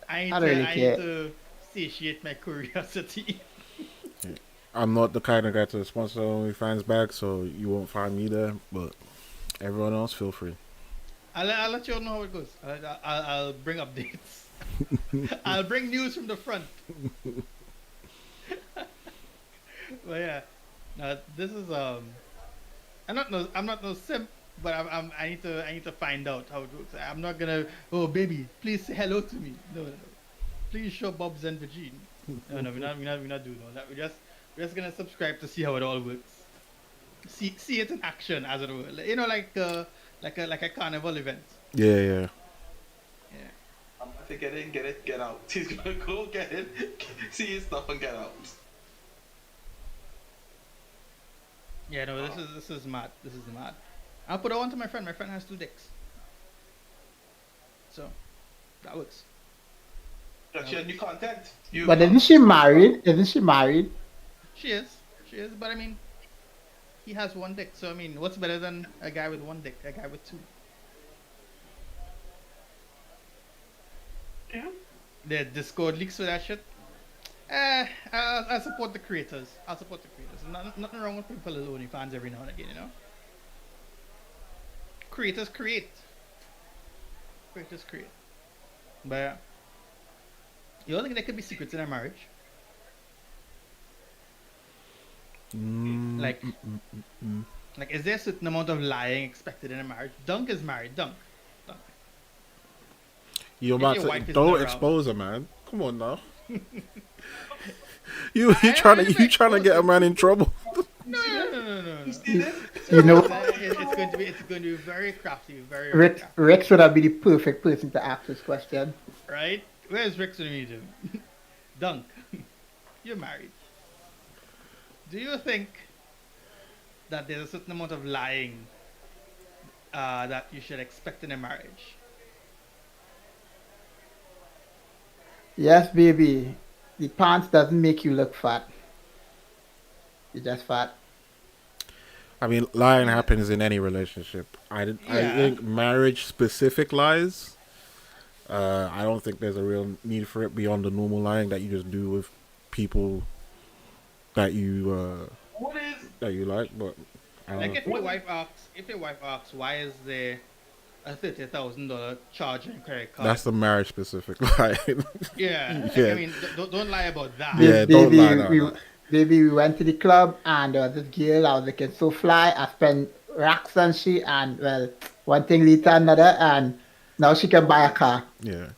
I need I don't really I care. need to satiate my curiosity. I'm not the kind of guy to sponsor OnlyFans back, so you won't find me there. But everyone else, feel free. I'll let you all know how it goes. I'll bring updates. I'll bring news from the front. But yeah, this is I'm not no simp, but I need to find out how it works. I'm not gonna, oh baby, please say hello to me. No. Please show Bob's and Virgin. No, we're not doing all that. We're just gonna subscribe to see how it all works. See it in action, as it were. You know, like a carnival event. Yeah. Yeah. I'm going to get in, get out. He's gonna go get in, see his stuff and get out. Yeah, no, this is mad. This is mad. I'll put it on to my friend. My friend has 2 dicks. So that works. That's your new content. but isn't she married? Isn't she married? She is, but I mean, he has 1 dick. So I mean, what's better than a guy with 1 dick? A guy with 2. Yeah. The Discord leaks for that shit. I support the creators. I'll support the creators. Nothing wrong with people who only fans every now and again, you know. creators create. Creators create. But you don't think there could be secrets in a marriage? Like, is there a certain amount of lying expected in a marriage? Dunk is married. Dunk. You're If about your to wife is don't not around. expose her, man. Come on now. you trying to get a man in trouble? No. You know, It's going to be very crafty, very Rex, crafty. Rex would have been the perfect person to ask this question. Right? Where's Rex in the meeting? Dunk. You're married. Do you think that there's a certain amount of lying that you should expect in a marriage? Yes, baby. The pants doesn't make you look fat. You're just fat. I mean, lying happens in any relationship. I Yeah. think marriage specific lies. I don't think there's a real need for it beyond the normal lying that you just do with people that you What is that you like. But I don't Like know. if your wife asks, why is there a $30,000 charge in credit card? That's the marriage specific lie. yeah. Like, Yeah. I mean, don't lie about that. Yeah, don't lie about we, that. baby, we went to the club and there was this girl I was looking so fly. I spent racks on she and well, one thing leads to another and now she can buy a car. Yeah.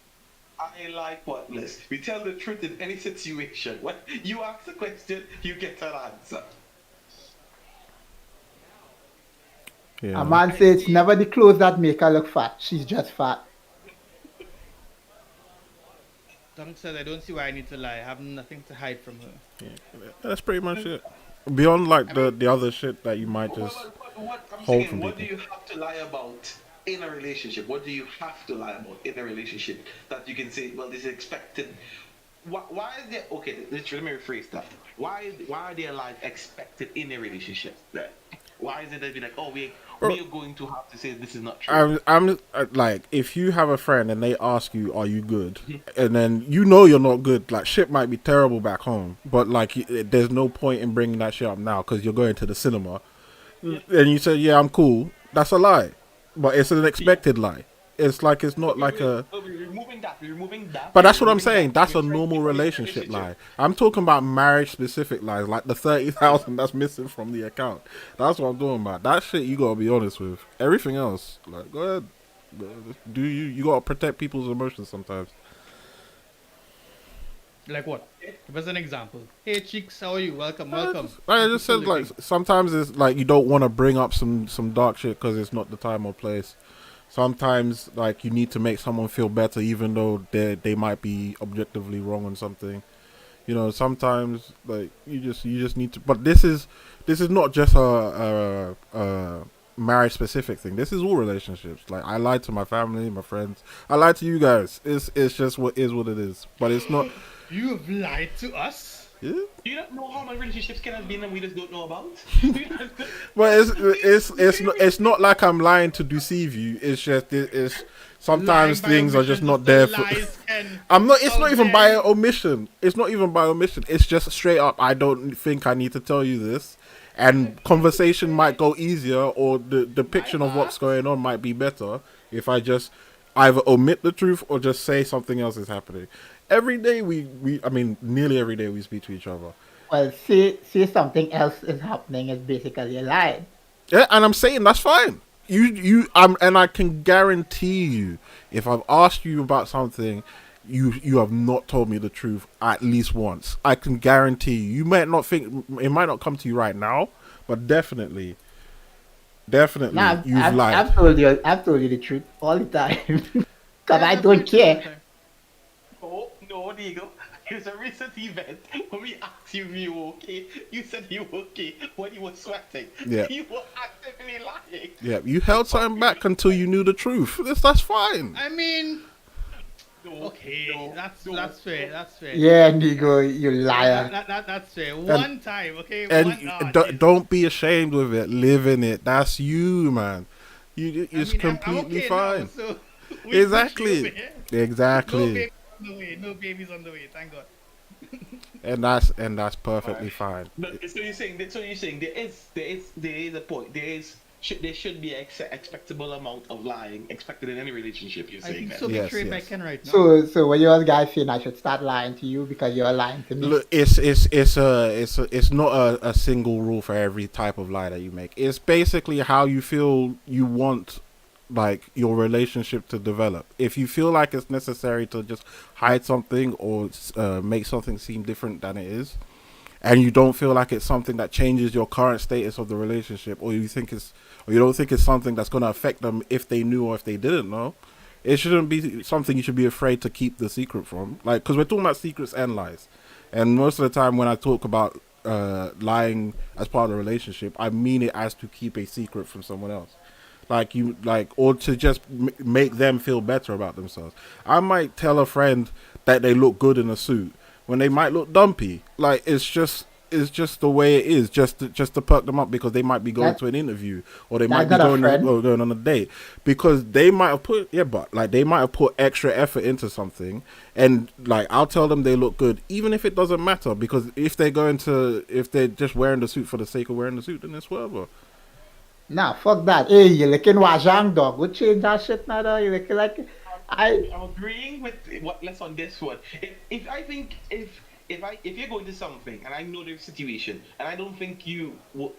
I like what, Liz? We tell the truth in any situation. When you ask a question, you get an answer. Yeah. A man says it's never the clothes that make her look fat. She's just fat. Dunk says, I don't see why I need to lie. I have nothing to hide from her. That's pretty much it. Beyond like the other shit that you might just What I'm hold saying, from what do people. you have to lie about in a relationship? What do you have to lie about in a relationship that you can say, well, this is expected? Why is there? Okay, let me rephrase that. Why are there lies expected in a relationship? Like, why is it that be like, oh, we are going to have to say this is not true? I'm like, if you have a friend and they ask you, "Are you good?" and then you know you're not good, like shit might be terrible back home, but like there's no point in bringing that shit up now because you're going to the cinema, and you say, "Yeah, I'm cool." That's a lie, but it's an expected lie. It's like it's not like a. We're removing that. But that's what I'm saying. That's a normal relationship lie. I'm talking about marriage specific lies, like the 30,000 that's missing from the account. That's what I'm talking about. That shit you gotta be honest with. Everything else, like, go ahead. Do you gotta protect people's emotions sometimes. Like what? Give us an example. Hey, cheeks, how are you? Welcome. I just said like sometimes it's like you don't want to bring up some dark shit because it's not the time or place. Sometimes like you need to make someone feel better even though they might be objectively wrong on something. You know, sometimes like you just need to. But this is not just a marriage specific thing. This is all relationships. Like I lied to my family, my friends. I lied to you guys. It's just what it is. But it's not. You have lied to us? Yeah. You don't know how many relationships can have been and we just don't know about. But it's not like I'm lying to deceive you. It's just it's sometimes Lying by things are just omission, not the there for. lies can I'm not. It's not even solve by them. omission. It's not even by omission. It's just straight up. I don't think I need to tell you this, and conversation might go easier, or the depiction of what's going on might be better if I just either omit the truth or just say something else is happening. Every day I mean, nearly every day we speak to each other. Well, say something else is happening is basically a lie. Yeah, and I'm saying that's fine. And I can guarantee you, if I've asked you about something, you have not told me the truth at least once. I can guarantee you. You might not think it might not come to you right now, but definitely, Nah, you've lied. I've told you the truth all the time. Because I don't care. No, Diego. Here's a recent event when we asked you if you were okay. You said you were okay when you were sweating. Yeah. You were actively lying. Yeah, you held something back until you knew the truth. That's fine. I mean, No, okay, no, that's no. that's fair. That's fair. Yeah, Nigo, you liar. That's fair. One time, okay. And don't be ashamed with it. Live in it. That's you, man. It's completely fine. Now, so we Exactly. switched over here. Exactly. No babies on the way. Thank God. And that's perfectly fine. So you're saying there is a point. There is there should be expectable amount of lying expected in any relationship. You're I saying feel that? so Yes, betrayed by yes. Ken right now. So what you guys saying I should start lying to you because you're lying to me? Look, it's not a single rule for every type of lie that you make. It's basically how you feel you want like your relationship to develop. If you feel like it's necessary to just hide something or make something seem different than it is, and you don't feel like it's something that changes your current status of the relationship, or you don't think it's something that's going to affect them if they knew or if they didn't know, it shouldn't be something you should be afraid to keep the secret from. Like, because we're talking about secrets and lies, and most of the time when I talk about lying as part of the relationship, I mean it as to keep a secret from someone else. Or to just make them feel better about themselves. I might tell a friend that they look good in a suit when they might look dumpy. Like, it's just the way it is, just to perk them up because they might be going to an interview or they might be going on a date because they might have they might have put extra effort into something, and like I'll tell them they look good even if it doesn't matter, because if they're just wearing the suit for the sake of wearing the suit, then it's whatever. Nah, fuck that. Hey, you looking wajang dog. Go change that shit now, though. You looking like I'm agreeing with let's on this one. If I think if you're going to something and I know the situation and I don't think you then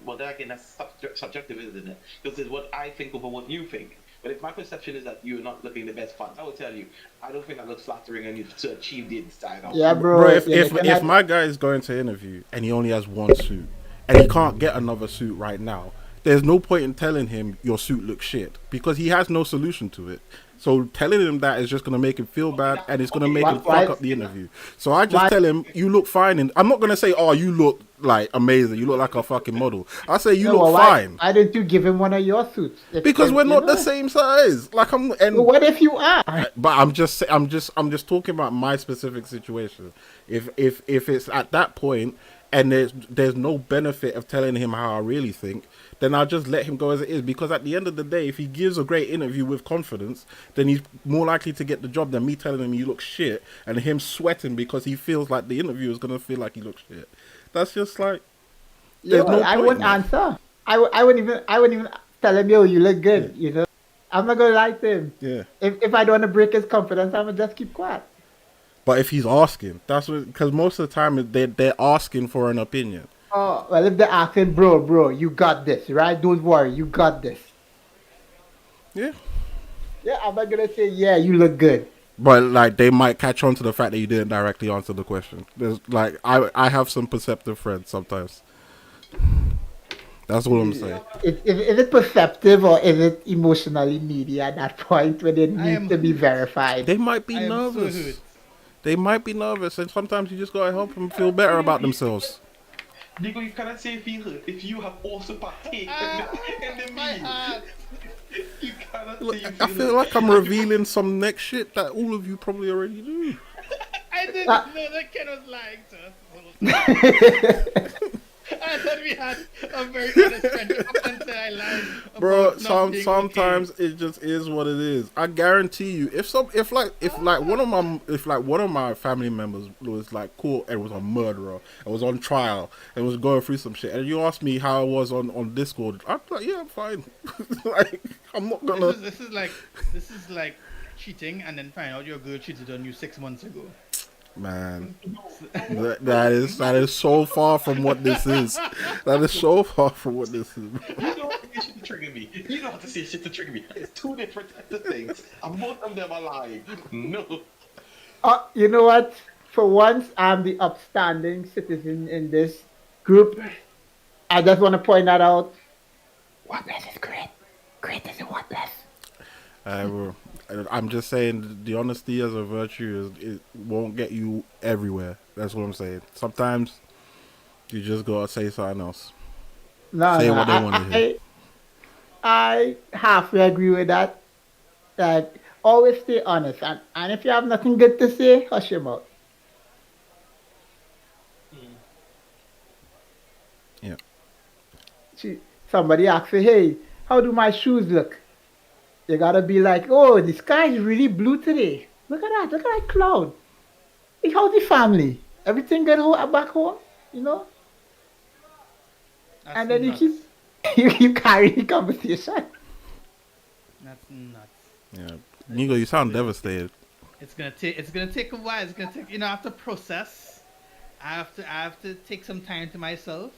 again that's subjective, isn't it? Because it's what I think over what you think. But if my perception is that you're not looking the best part, I will tell you, I don't think that looks flattering on you to achieve the inside out. Yeah, bro. If my guy is going to interview and he only has one suit and he can't get another suit right now, there's no point in telling him your suit looks shit because he has no solution to it. So telling him that is just going to make him feel bad and it's going to make him fuck up the interview. So I just tell him, you look fine. And I'm not going to say, oh, you look like amazing. You look like a fucking model. I say you look fine. Why didn't you give him one of your suits? Because we're not the same size. Like what if you are? But I'm just talking about my specific situation. If it's at that point and there's no benefit of telling him how I really think, then I'll just let him go as it is. Because at the end of the day, if he gives a great interview with confidence, then he's more likely to get the job than me telling him you look shit and him sweating because he feels like the interview is going to feel like he looks shit. That's just like... I wouldn't answer. I wouldn't even tell him, yo, you look good, you know? I'm not going to lie to him. Yeah. If I don't want to break his confidence, I'm going to just keep quiet. But if he's asking, that's what... Because most of the time, they're asking for an opinion. Oh, well, if they're asking, bro, you got this, right? Don't worry, you got this. Yeah. Yeah, I'm not going to say, yeah, you look good. But, like, they might catch on to the fact that you didn't directly answer the question. There's, like, I have some perceptive friends sometimes. That's what I'm saying. Is it perceptive or is it emotionally needy at that point when it needs to be verified? They might be nervous. They might be nervous, and sometimes you just gotta help them feel better about themselves. Nico, you cannot say feel hurt if you have also partaken in the meal. You cannot say you feel I feel like I'm revealing some next shit that all of you probably already do. I didn't know that Ken was lying to us. I thought we had a very honest friendship until I lied. Bro, sometimes it just is what it is. I guarantee you, if one of my family members was like caught and was a murderer and was on trial and was going through some shit, and you asked me how I was on Discord, I'm like, yeah, I'm fine. Like, I'm not gonna. This is like cheating and then find out your girl cheated on you 6 months ago. Man, that is so far from what this is. That is so far from what this is. You don't have to say shit to trigger me. You don't have to say shit to trigger me. It's two different types of things, and both of them are lying. No. You know what? For once, I'm the upstanding citizen in this group. I just want to point that out. Wordless is great. Great is a wordless. I'm just saying the honesty as a virtue it won't get you everywhere. That's what I'm saying. Sometimes you just gotta say something else. What they want to hear. I halfway agree with that. Like, always stay honest, and if you have nothing good to say, hush your mouth. Yeah. Somebody asks you, hey, how do my shoes look? You gotta be like, oh, the sky is really blue today. Look at that cloud. Hey, how's the family? Everything good back home? You know? And then you You carry the conversation. That's nuts. Yeah, Nigo, you sound devastated. It's gonna take a while. It's gonna take, I have to process. I have to take some time to myself.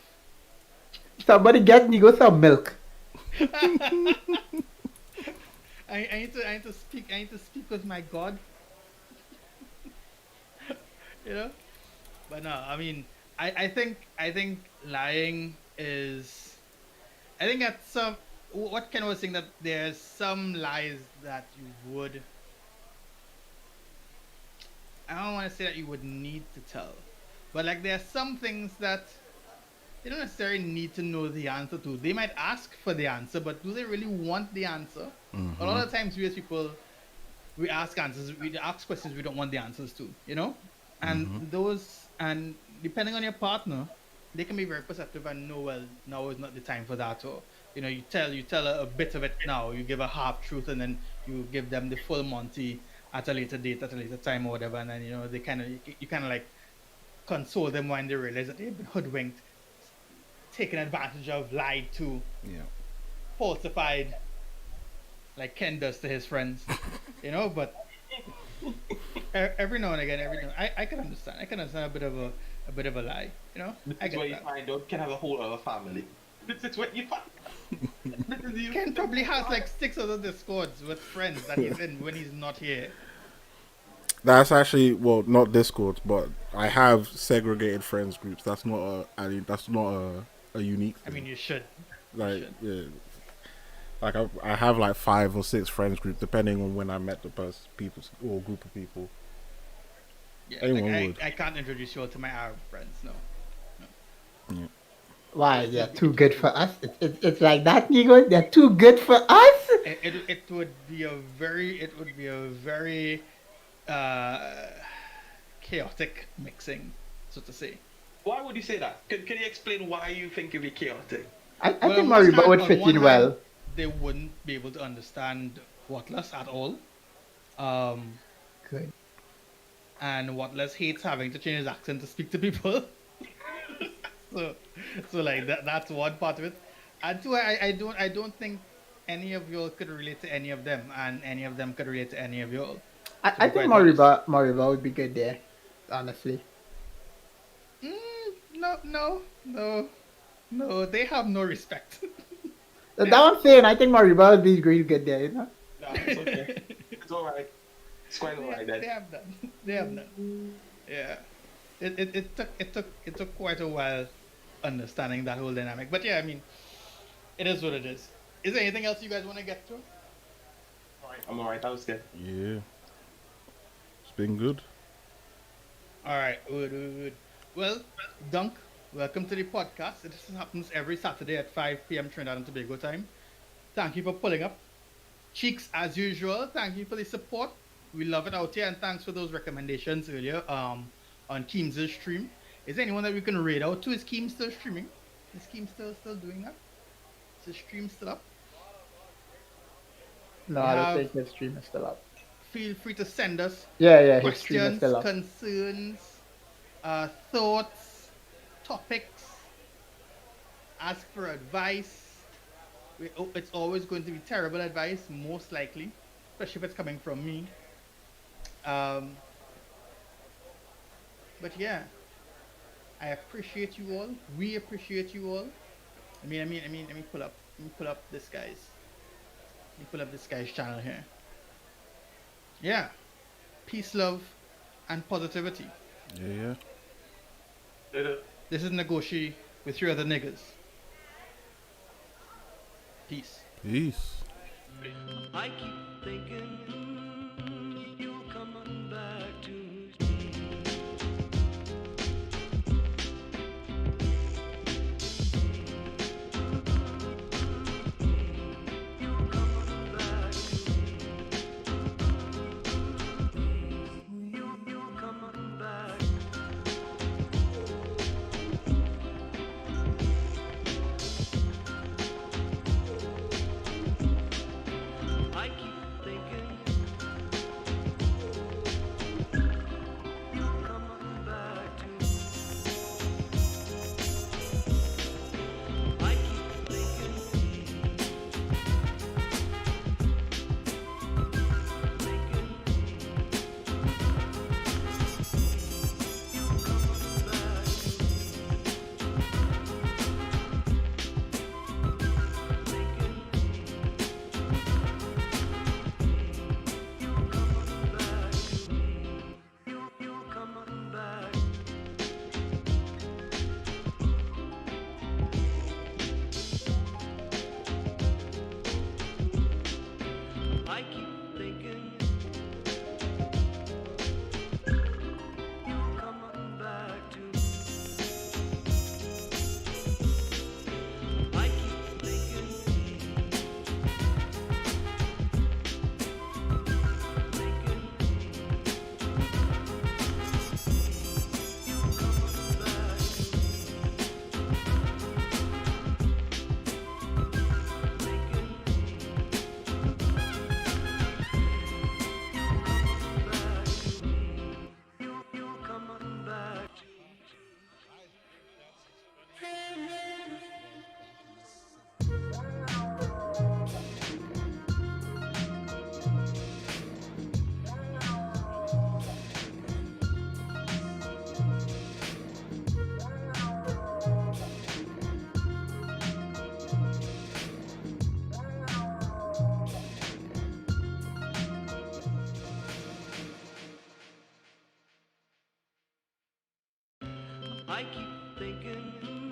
Somebody get Nigo some milk. I need to speak. I need to speak with my God. you know. But no, I mean, I think lying is. I think that some. What Ken was saying, that there's some lies that you would. I don't want to say that you would need to tell, but like there are some things that they don't necessarily need to know the answer to. They might ask for the answer, but do they really want the answer? A lot of times we as people, we ask questions we don't want the answers to, And and depending on your partner, they can be very perceptive and know, well, now is not the time for that, or you tell a bit of it now, you give a half truth, and then you give them the full Monty at a later date, at a later time, or whatever, and then they you kind of like console them when they realize that they've been hoodwinked, taken advantage of, lied to, falsified, like Ken does to his friends, But every now and again, I can understand. I can understand a bit of a lie, This I is get where you that. find out Ken has a whole other family. This is what you find. Ken probably has like 6 other discords with friends that he's in when he's not here. That's actually, well, not Discord, but I have segregated friends groups. That's not a unique thing. I mean, you should. Like, yeah, like I have like 5 or 6 friends group, depending on when I met the people or group of people. Yeah, Anyone like would. I can't introduce you all to my Arab friends, no. Yeah. Why? They're too good for us. It's like that, Nigo. They're too good for us. It would be a very chaotic mixing, so to say. Why would you say that? Can you explain why you think it'd be chaotic? I Well, think on one Mariba hand- would on fit one in hand, well. They wouldn't be able to understand Whatless at all. Good. And Whatless hates having to change his accent to speak to people. so like that's one part of it. And two, I don't think any of y'all could relate to any of them, and any of them could relate to any of y'all. I think Mariba would be good there, honestly. No, they have no respect. That's what I'm saying. I think Mariba would be really good there, No, it's okay. It's alright. It's quite alright then. They have none. Yeah. It took quite a while understanding that whole dynamic. But yeah, I mean, it is what it is. Is there anything else you guys want to get to? I'm alright. That was good. Yeah, it's been good. Alright, good. Well, Dunk, welcome to the podcast. This happens every Saturday at 5 p.m. Trinidad and Tobago time. Thank you for pulling up. Cheeks, as usual, thank you for the support. We love it out here, and thanks for those recommendations earlier on Keem's stream. Is there anyone that we can raid out to? Is Keem still streaming? Is Keem still doing that? Is the stream still up? No, I don't think his stream is still up. Feel free to send us Yeah, his stream is questions, still up. concerns, thoughts, topics. Ask for advice. It's always going to be terrible advice, most likely, especially if it's coming from me. But yeah, I appreciate you all. We appreciate you all. Let me pull up this guy's. Let me pull up this guy's channel here. Yeah, peace, love, and positivity. Yeah. This is Negoshi with 3 other niggas. Peace. Peace. I keep thinking you'll come on back to me. You'll come on back to me. You'll come on back. I keep thinking thinking you'll come on back to me. I keep thinking you'll come on back to me. You'll come on back to me. I keep thinking